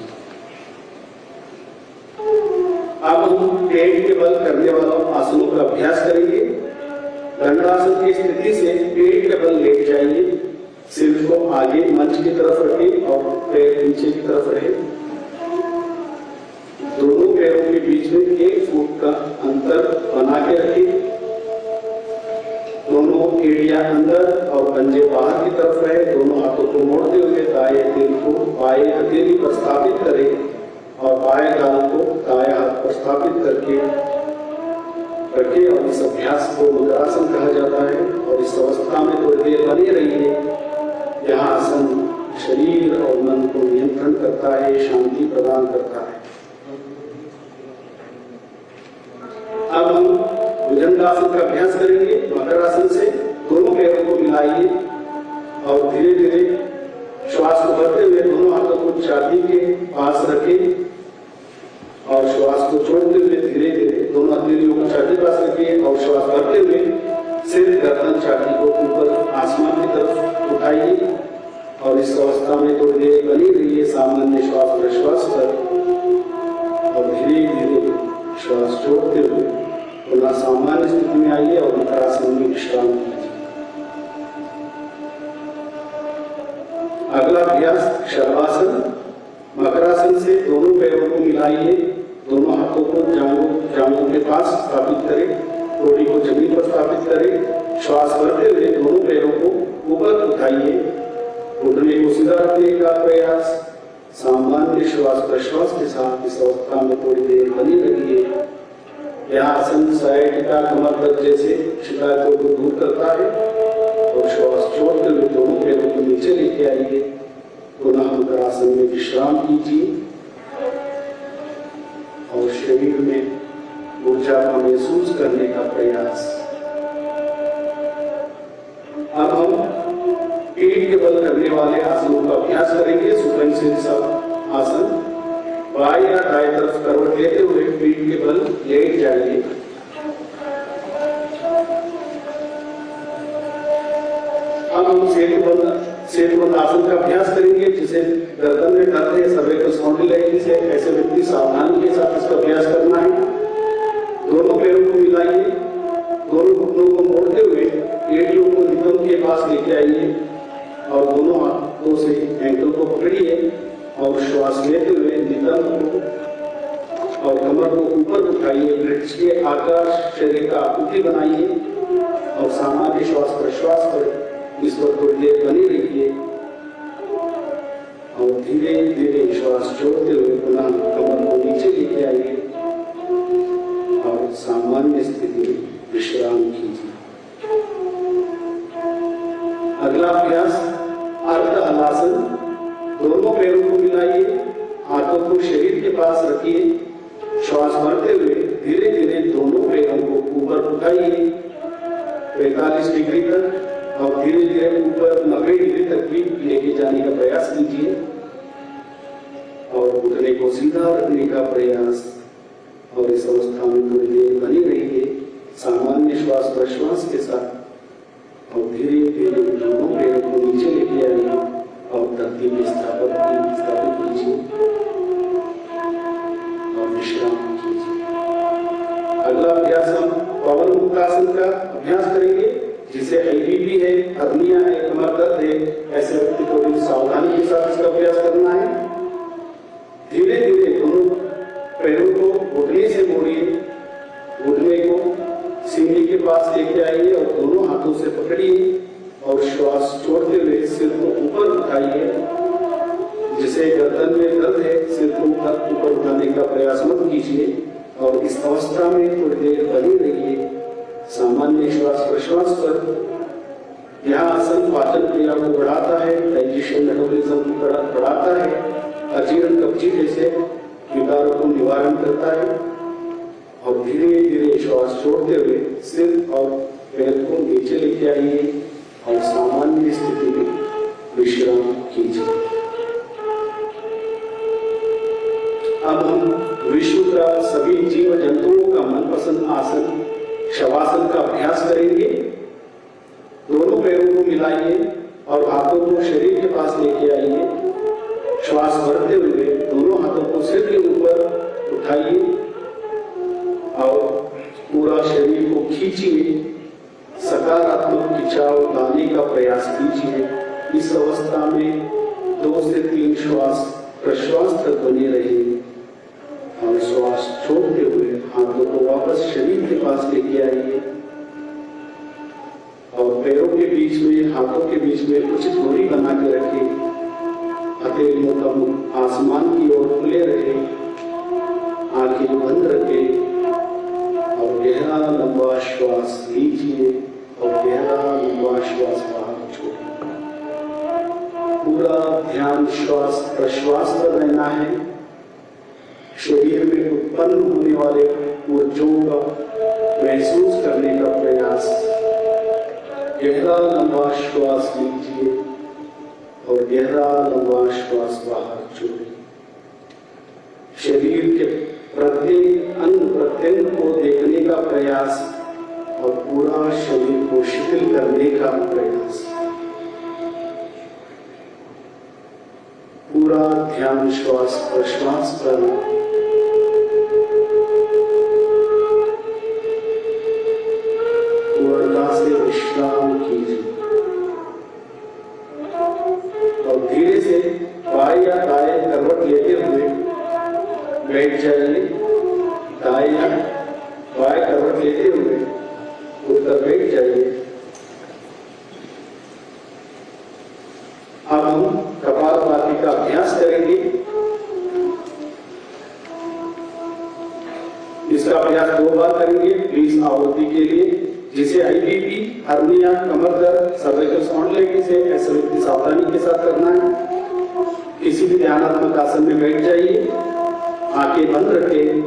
S3: अब हम पेट के बल करने वालों आसनों का अभ्यास करेंगे। दंडासन की स्थिति से पेट के बल लेट जाइए, सिर को आगे मंच की तरफ रखें और पैर नीचे की तरफ रहे। दोनों पैरों के बीच में 1 फुट का अंतर बना के रखें। दोनों एड़ियां अंदर और पंजे बाहर की तरफ रहे। दोनों हाथों को मोड़ते हुए दाएं हथेली को बाएं हथेली पर स्थापित करें और बाएं गाल को दाएं हाथ पर स्थापित करके रखें। और इस अभ्यास को मुद्रासन कहा जाता है। और इस अवस्था में थोड़ी देर बनी रहिए। यह आसन शरीर और मन को नियंत्रण करता है, शांति प्रदान करता है। अब हम भुजंगासन का अभ्यास करेंगे। मकरासन से दोनों पैरों को मिलाइए और धीरे धीरे श्वास को भरते हुए दोनों हाथों को छाती के पास रखें और श्वास को छोड़ते हुए धीरे धीरे दोनों हथेलियों को छाती के पास रखिए और श्वास भरते हुए सिर, गर्दन, छाती को ऊपर आसमान की तरफ उठाइए। और इस अवस्था में थोड़ी देर बनी रहिए सामान्य श्वास प्रश्वास पर और धीरे धीरे श्वास छोड़ते हुए पुनः सामान्य स्थिति में आइए और मकरासन में विश्राम कीजिए। अगला अभ्यास शर्वासन। मकरासन से दोनों पैरों को मिलाइए, दोनों हाथों को जांघों के पास स्थापित करें, ठोड़ी को जमीन पर स्थापित करें। श्वास भरते हुए दोनों पैरों को ऊपर उठाइए, घुटने को सीधा रखने का प्रयास। सामान्य श्वास प्रश्वास के साथ इस अवस्था में थोड़ी देर बनी रहिए। यह आसन साइटिका कमर दर्द जैसे शिकायतों को दूर करता है। और श्वास छोड़ते हुए दोनों पैरों को नीचे लेके आइए। पुनः मकरासन में विश्राम कीजिए और शरीर में ऊर्जा को महसूस करने का प्रयास। अब हम पेट के बल करने वाले आसनों का अभ्यास करेंगे। सुप्राइनसिस आसन। बाएं या दाएं तरफ करवट लेते हुए पीठ के बल लेट जाइए। अब हम सेतुबंध आसन का अभ्यास करेंगे, जिसे गर्दन में दर्द है, सर्वाइकल स्पॉन्डिलाइटिस है। ऐसे व्यक्ति सावधानी के साथ इसका अभ्यास करना है। दोनों पैरों को मिलाइए, दोनों घुटनों को मोड़ते हुए एड़ियों को नितंब के पास लेके आइए और दोनों हाथों से एंकल को पकड़िए और श्वास लेते हुए नितंब को और कमर को ऊपर उठाइए। वृक्ष के आकार शरीर का आकृति बनाइए और सामान्य श्वास प्रश्वास पर इस पर थोड़ी देर बनी रहिए और धीरे धीरे श्वास छोड़ते हुए पुनः कमर को नीचे लेके आइए और सामान्य स्थिति में विश्राम कीजिए। अगला अभ्यास अर्ध हलासन। दोनों पैरों को मिलाइए, हाथों को शरीर के पास रखिए। श्वास भरते हुए धीरे धीरे दोनों पैरों को ऊपर उठाइए 45 डिग्री तक और धीरे धीरे ऊपर 90 डिग्री तक भी लेके जाने का प्रयास कीजिए और घुटने को सीधा रखने का प्रयास। और इस अवस्था में थोड़ी देर बनी रहिए सामान्य श्वास प्रश्वास के साथ और धीरे धीरे दोनों पैरों को नीचे लेके आइए और धरती में स्थापित कीजिए और विश्राम कीजिए। अगला अभ्यास हम पवन मुक्तासन का अभ्यास करेंगे, जिसे IBP है, हर्निया है, कमर दर्द है, ऐसे व्यक्ति को भी सावधानी के साथ इसका अभ्यास करना है। धीरे धीरे दोनों पैरों को घुटने से मोड़िए, घुटने को सीने के पास लेके आइए और दोनों हाथों से पकड़िए और श्वास छोड़ते हुए सिर को ऊपर उठाइए। जिसे गर्दन में दर्द है, सिर को ऊपर उठाने का प्रयास मत कीजिए और इस अवस्था में थोड़ी देर बने रहिए। सामान्य श्वास प्रश्वास पर यह आसन पाचन क्रिया को बढ़ाता है, डाइजेशन मेटाबॉलिज्म को बढ़ाता है, अजीर्ण कब्जी जैसे विकारों को निवारण करता है। और धीरे धीरे श्वास छोड़ते हुए सिर और पैर को नीचे लेके आइए और सामान्य स्थिति में विश्राम कीजिए। अब हम विश्व का सभी जीव जंतुओं का मनपसंद आसन शवासन का अभ्यास करेंगे। दोनों पैरों को मिलाइए और हाथों को शरीर के पास लेके आइए। श्वास भरते हुए दोनों हाथों को सिर के ऊपर उठाइए और पूरा शरीर को खींचिए। सकारात्मक खिंचाव लाने का प्रयास कीजिए। इस अवस्था में 2 से 3 श्वास प्रश्वास तक बने रहिए और श्वास छोड़ते हुए हाथों को वापस शरीर के पास लेके आइए और पैरों के बीच में, हाथों के बीच में कुछ दूरी बना के रखिए। हथेलियों का मुख आसमान की ओर खुले रहे, आंखें बंद रखें और गहरा लंबा श्वास लीजिए और गहरा लंबा श्वास बाहर छोड़िए। पूरा ध्यान श्वास प्रश्वास पर रहना है। शरीर में उत्पन्न होने वाले ऊर्जाओं का महसूस करने का प्रयास। गहरा लंबा श्वास लीजिए और गहरा लंबा श्वास बाहर छोड़िए। शरीर के प्रत्येक अंग प्रत्यंग को देखने का प्रयास और पूरा शरीर को शिथिल करने का प्रयास। पूरा ध्यान श्वास प्रश्वास पर। पूर्णता से विश्राम कीजिए और धीरे से बाएं या दाएं करवट लेते हुए बैठ जाइए। दाएं या बाएं करवट लेते हुए उठकर बैठ जाइए। अब हम कपालभाति का अभ्यास करेंगे। इसका अभ्यास 2 बार करेंगे 20 आवृत्ति के लिए, जिसे IBP, हर्निया, कमर दर्द, सर्वाइकल स्पॉन्डिलाइटिस है, ऐसे व्यक्ति सावधानी के साथ करना है। किसी भी ध्यानात्मक आसन में बैठ जाइए, आंखें बंद रखें,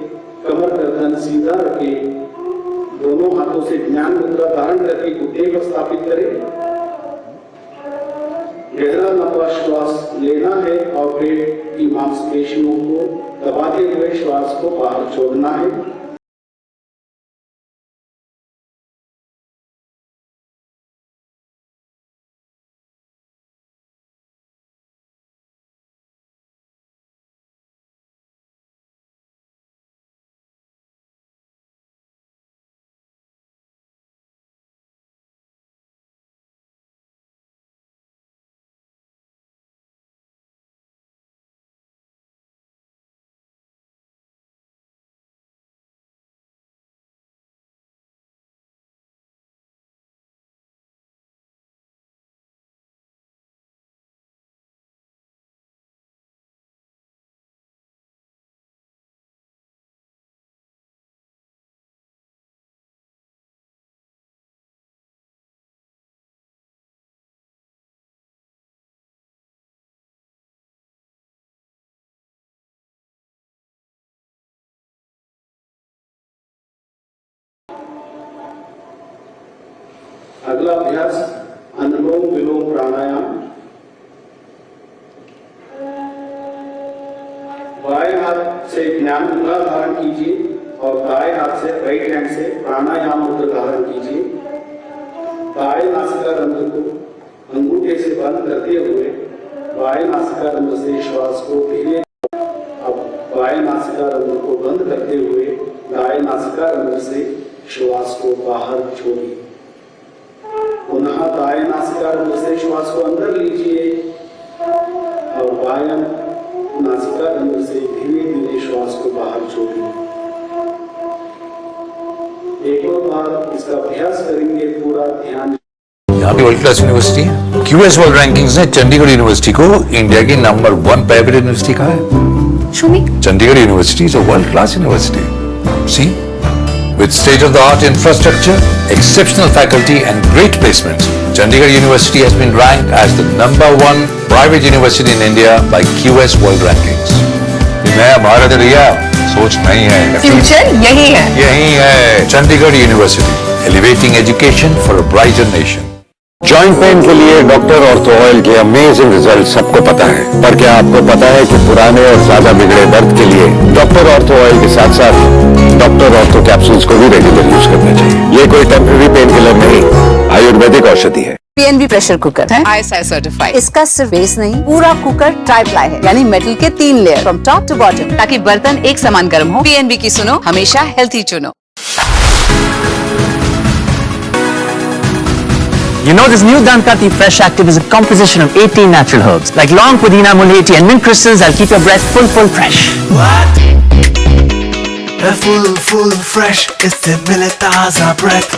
S3: कमर गर्दन सीधा रखें, दोनों हाथों से ध्यान मुद्रा धारण करके घुटने पर स्थापित करें। गहरा लंबा श्वास लेना है और पेट की मांसपेशियों को दबाते हुए श्वास को बाहर छोड़ना है। अगला अभ्यास अनुलोम विलोम प्राणायाम। बाएं हाथ से ज्ञान मुद्रा धारण कीजिए और दाएं हाथ से राइट हैंड से प्राणायाम मुद्रा धारण कीजिए। बाएं नासिका रंध्र को अंगूठे से बंद करते हुए बाएं नासिका रंध्र से श्वास को धीरे, अब बाएं नासिका रंध्र को बंद करते हुए दाएं नासिका रंध्र से श्वास को बाहर छोड़िए। पुनः दाएं नासिका रंध्र से श्वास को अंदर लीजिए और बायां नासिका रंध्र से धीरे धीरे श्वास को बाहर छोड़िए। एक और बार इसका अभ्यास करेंगे, पूरा ध्यान।
S11: यहाँ पे वर्ल्ड क्लास यूनिवर्सिटी है। क्यूएस वर्ल्ड रैंकिंग्स ने चंडीगढ़ यूनिवर्सिटी को इंडिया की नंबर 1 प्राइवेट यूनिवर्सिटी कहा है।
S8: सुमी
S11: Chandigarh University is a world class university. See, with state-of-the-art infrastructure, exceptional faculty and great placements, Chandigarh University has been ranked as the number 1 private university in India by QS World Rankings. ये नया भारत है भैया, सोच नहीं है।
S8: Future यही है।
S11: यही है Chandigarh university, elevating education for a brighter nation.
S12: Joint pain के लिए डॉक्टर ऑर्थो ऑयल के अमेजिंग रिजल्ट सबको पता है, पर क्या आपको पता है कि पुराने और ज्यादा बिगड़े दर्द के लिए डॉक्टर ऑर्थो ऑयल के साथ साथ डॉक्टर ऑर्थो कैप्सूल्स को भी रेगुलर यूज करना चाहिए। ये कोई टेम्पररी पेन किलर नहीं, आयुर्वेदिक औषधि है।
S13: पीएनबी प्रेशर कुकर है ISI सर्टिफाइड। इसका सिर्फ बेस नहीं, पूरा कुकर ट्राई-प्लाई है, यानी मेटल के 3 layer from top to bottom, ताकि बर्तन एक समान गर्म हो। पीएनबी की सुनो, हमेशा हेल्थी चुनो।
S14: You know, this new Dantkanti Fresh Active is a composition of 18 natural herbs, like long pudina, muleti and mint crystals that'll keep your breath full fresh.
S15: What? Full fresh, इससे मिले ताजा breath.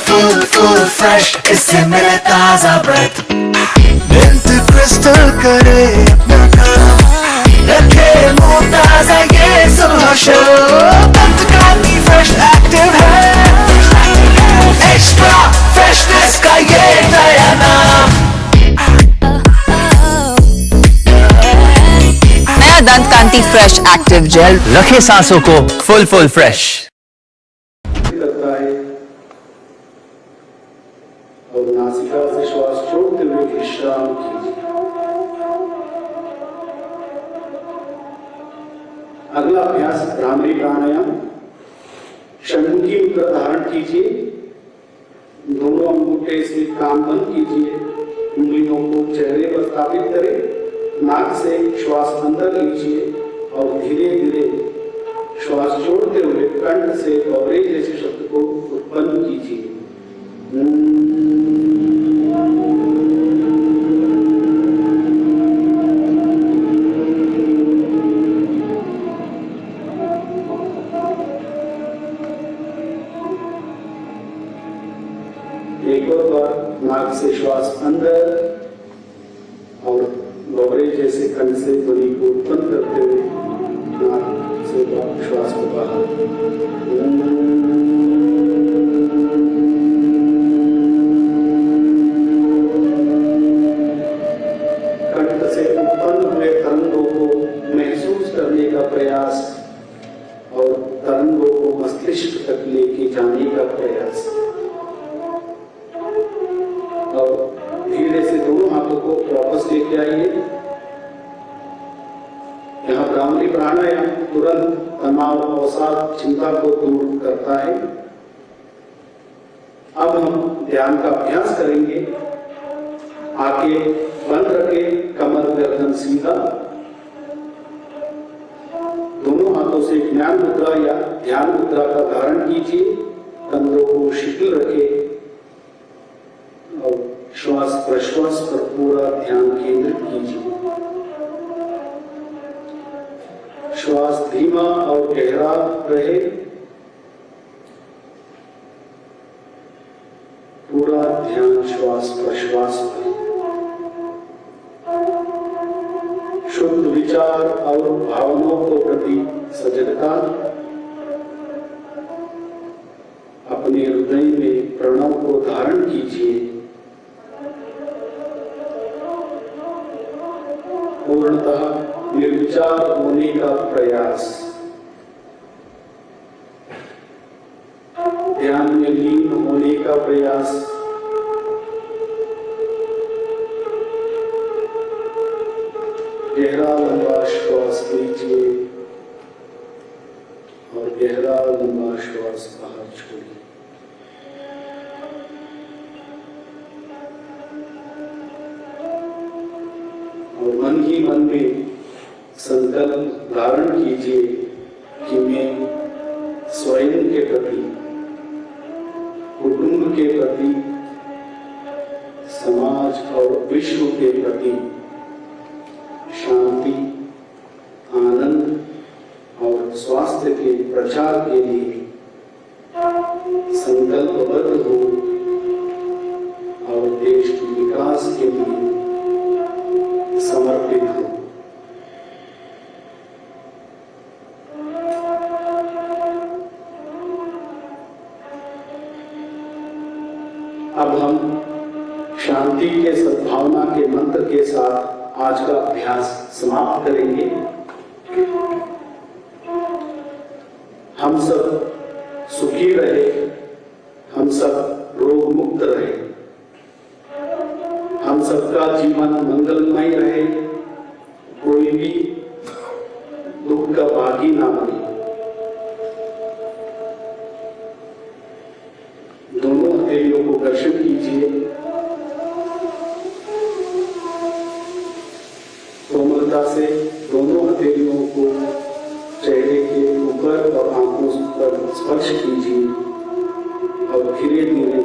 S15: Full fresh, इससे मिले ताजा breath. Mint crystal करे अपना काम, रखे मुंह ताजा ये सुनो शो। Dantkanti Fresh Active है, extra freshness का ये नया नाम।
S13: नया दंतकांति फ्रेश एक्टिव जेल
S14: रखे सांसों को फुल फ्रेश।
S3: लगता है और नासिका से श्वास छोड़ते हुए विश्राम कीजिए। अगला अभ्यास भ्रामरी प्राणायाम। षण्मुखी मुद्रा धारण कीजिए, दोनों अंगूठे से कान बंद कीजिए, उंगलियों को चेहरे पर स्थापित करें, नाक से श्वास अंदर लीजिए और धीरे धीरे श्वास छोड़ते हुए कंठ से गौरे जैसे शब्द को उत्पन्न कीजिए। एक और बार नाक से श्वास अंदर और गौरे जैसे कंठ से ध्वनि को उत्पन्न करते हुए नाक से श्वास को बाहर। कंठ से उत्पन्न हुए तरंगों को महसूस करने का प्रयास और तरंगों को मस्तिष्क तक लेके जाने का प्रयास। और धीरे से दोनों हाथों को वापस लेके आइए। यहाँ भ्रामरी प्राणायाम तुरंत तनाव, अवसाद, चिंता को दूर करता है। अब हम ध्यान का अभ्यास करेंगे। आंखें बंद रखें, कमर गर्दन सीधा। दोनों हाथों से ज्ञान मुद्रा या ध्यान मुद्रा का धारण कीजिए। कंधों को शिथिल रखें और श्वास प्रश्वास पर पूरा ध्यान केंद्रित कीजिए। श्वास धीमा और गहरा रहे। पूरा ध्यान श्वास प्रश्वास पर। शुद्ध विचार और भावनाओं को प्रति सजगता। अपने हृदय में प्रणव को धारण कीजिए। पूर्णतः निर्विचार होने का प्रयास। ध्यान में लीन होने का प्रयास। गहरा लंबा श्वास लीजिए और गहरा लंबा श्वास बाहर छोड़िए। और मन ही मन में संकल्प धारण कीजिए कि मैं स्वयं के प्रति कुटुंब के प्रति, समाज और विश्व के प्रति शांति, आनंद और स्वास्थ्य के प्रचार के लिए संकल्पबद्ध हो और देश के विकास के लिए समर्पित हो। अब हम शांति के सद्भावना के मंत्र के साथ आज का अभ्यास समाप्त करेंगे। हम सब सुखी रहे, हम सब रोग मुक्त रहे, हम सबका जीवन मंगलमय रहे, कोई भी दुख का भागी ना बने। दोनों हथेलियों को दर्शन कीजिए। कोमलता से दोनों हथेलियों को चेहरे के ऊपर और आंखों पर स्पर्श कीजिए और धीरे धीरे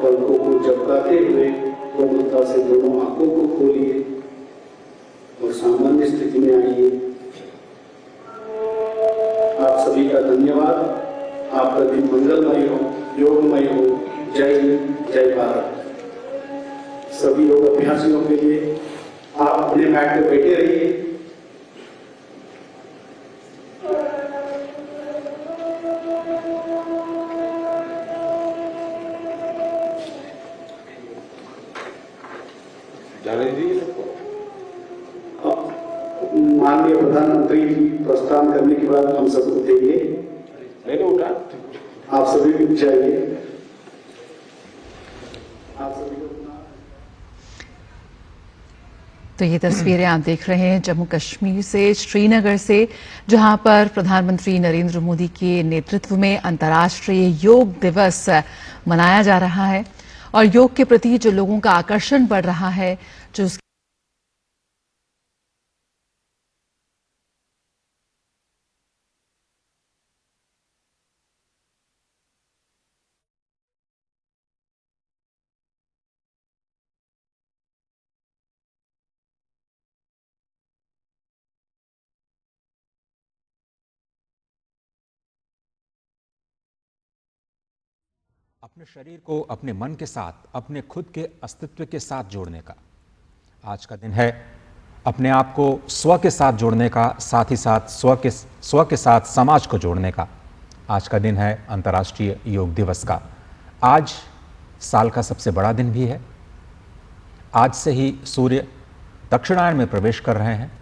S3: पलकों को झपकाते हुए कोमलता से दोनों आंखों को खोलिए और सामान्य स्थिति में आइए। आप सभी का धन्यवाद। आपका दिन मंगलमय हो, योगमय हो। जय हिंद, जय भारत। सभी योग अभ्यासियों के लिए आप अपने मैट पे बैठे रहिए। माननीय प्रधानमंत्री जी प्रस्थान करने के बाद हम सबको देंगे। नहीं उठा, आप सभी भी जाइए। आप सभी को
S13: तो ये तस्वीरें आप देख रहे हैं जम्मू कश्मीर से, श्रीनगर से, जहां पर प्रधानमंत्री नरेंद्र मोदी के नेतृत्व में अंतर्राष्ट्रीय योग दिवस मनाया जा रहा है और योग के प्रति जो लोगों का आकर्षण बढ़ रहा है, जो
S7: अपने शरीर को अपने मन के साथ, अपने खुद के अस्तित्व के साथ जोड़ने का आज का दिन है। अपने आप को स्व के साथ जोड़ने का, साथ ही साथ स्व के साथ समाज को जोड़ने का आज का दिन है अंतर्राष्ट्रीय योग दिवस का। आज साल का सबसे बड़ा दिन भी है। आज से ही सूर्य दक्षिणायन में प्रवेश कर रहे हैं।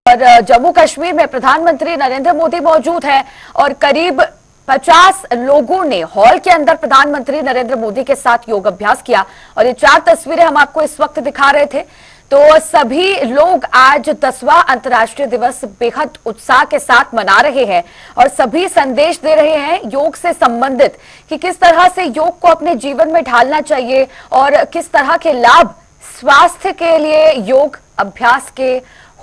S8: और जम्मू कश्मीर में प्रधानमंत्री नरेंद्र मोदी मौजूद हैं और करीब 50 लोगों ने हॉल के अंदर प्रधानमंत्री नरेंद्र मोदी के साथ योग अभ्यास किया। और ये 4 तस्वीरें हम आपको इस वक्त दिखा रहे थे। तो सभी लोग आज 10वां अंतर्राष्ट्रीय दिवस बेहद उत्साह के साथ मना रहे हैं और सभी संदेश दे रहे हैं योग से संबंधित कि किस तरह से योग को अपने जीवन में ढालना चाहिए और किस तरह के लाभ स्वास्थ्य के लिए योग अभ्यास के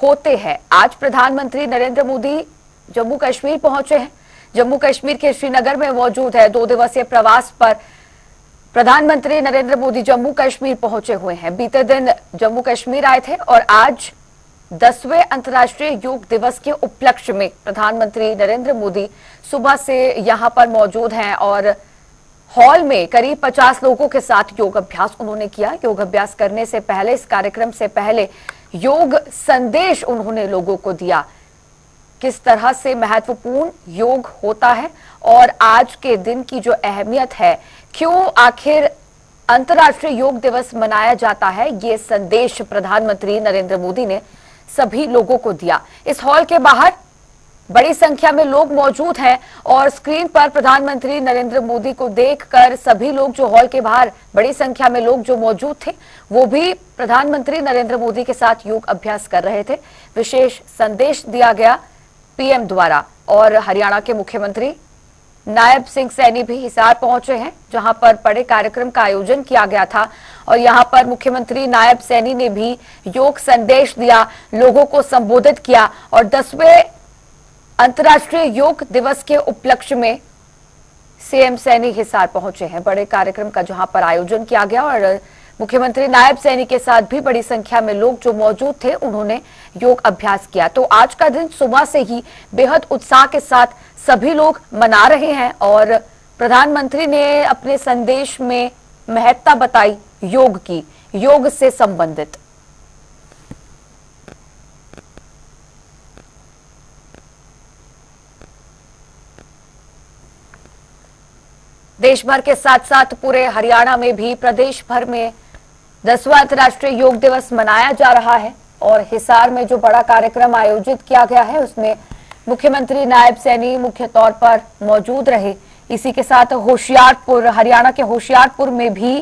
S8: होते हैं। आज प्रधानमंत्री नरेंद्र मोदी जम्मू कश्मीर पहुंचे हैं। जम्मू कश्मीर के श्रीनगर में मौजूद है। 2 दिवसीय प्रवास पर प्रधानमंत्री नरेंद्र मोदी जम्मू कश्मीर पहुंचे हुए हैं। बीते दिन जम्मू कश्मीर आए थे और आज 10वें अंतर्राष्ट्रीय योग दिवस के उपलक्ष्य में प्रधानमंत्री नरेंद्र मोदी सुबह से यहां पर मौजूद हैं और हॉल में करीब 50 लोगों के साथ योग अभ्यास उन्होंने किया। योग अभ्यास करने से पहले, इस कार्यक्रम से पहले योग संदेश उन्होंने लोगों को दिया, किस तरह से महत्वपूर्ण योग होता है और आज के दिन की जो अहमियत है, क्यों आखिर अंतर्राष्ट्रीय योग दिवस मनाया जाता है, ये संदेश प्रधानमंत्री नरेंद्र मोदी ने सभी लोगों को दिया। इस हॉल के बाहर बड़ी संख्या में लोग मौजूद हैं और स्क्रीन पर प्रधानमंत्री नरेंद्र मोदी को देखकर सभी लोग जो हॉल के बाहर बड़ी संख्या में लोग जो मौजूद थे वो भी प्रधानमंत्री नरेंद्र मोदी के साथ योग अभ्यास कर रहे थे। विशेष संदेश दिया गया पीएम द्वारा और हरियाणा के मुख्यमंत्री नायब सिंह सैनी भी हिसार पहुंचे हैं, जहां पर बड़े कार्यक्रम का आयोजन किया गया था और यहां पर मुख्यमंत्री नायब सैनी ने भी योग संदेश दिया, लोगों को संबोधित किया और 10वें अंतर्राष्ट्रीय योग दिवस के उपलक्ष्य में सीएम सैनी हिसार पहुंचे हैं। बड़े कार्यक्रम का जहां पर आयोजन किया गया और मुख्यमंत्री नायब सैनी के साथ भी बड़ी संख्या में लोग जो मौजूद थे उन्होंने योग अभ्यास किया। तो आज का दिन सुबह से ही बेहद उत्साह के साथ सभी लोग मना रहे हैं और प्रधानमंत्री ने अपने संदेश में महत्ता बताई योग की, योग से संबंधित। देश भर के साथ साथ पूरे हरियाणा में भी प्रदेश भर में 10वां अंतर्राष्ट्रीय योग दिवस मनाया जा रहा है और हिसार में जो बड़ा कार्यक्रम आयोजित किया गया है उसमें मुख्यमंत्री नायब सैनी मुख्य तौर पर मौजूद रहे। इसी के साथ होशियारपुर, हरियाणा के होशियारपुर में भी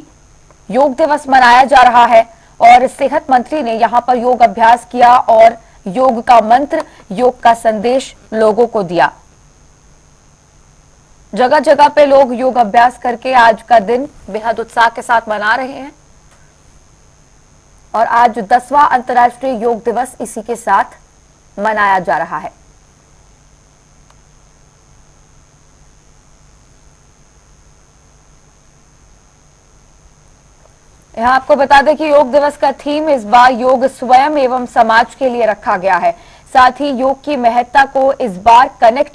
S8: योग दिवस मनाया जा रहा है और सेहत मंत्री ने यहां पर योग अभ्यास किया और योग का मंत्र, योग का संदेश लोगों को दिया। जगह जगह पे लोग योग अभ्यास करके आज का दिन बेहद उत्साह के साथ मना रहे हैं और आज 10वां अंतर्राष्ट्रीय योग दिवस इसी के साथ मनाया जा रहा है। यहां आपको बता दें कि योग दिवस का थीम इस बार योग स्वयं एवं समाज के लिए रखा गया है। साथ ही योग की महत्ता को इस बार कनेक्ट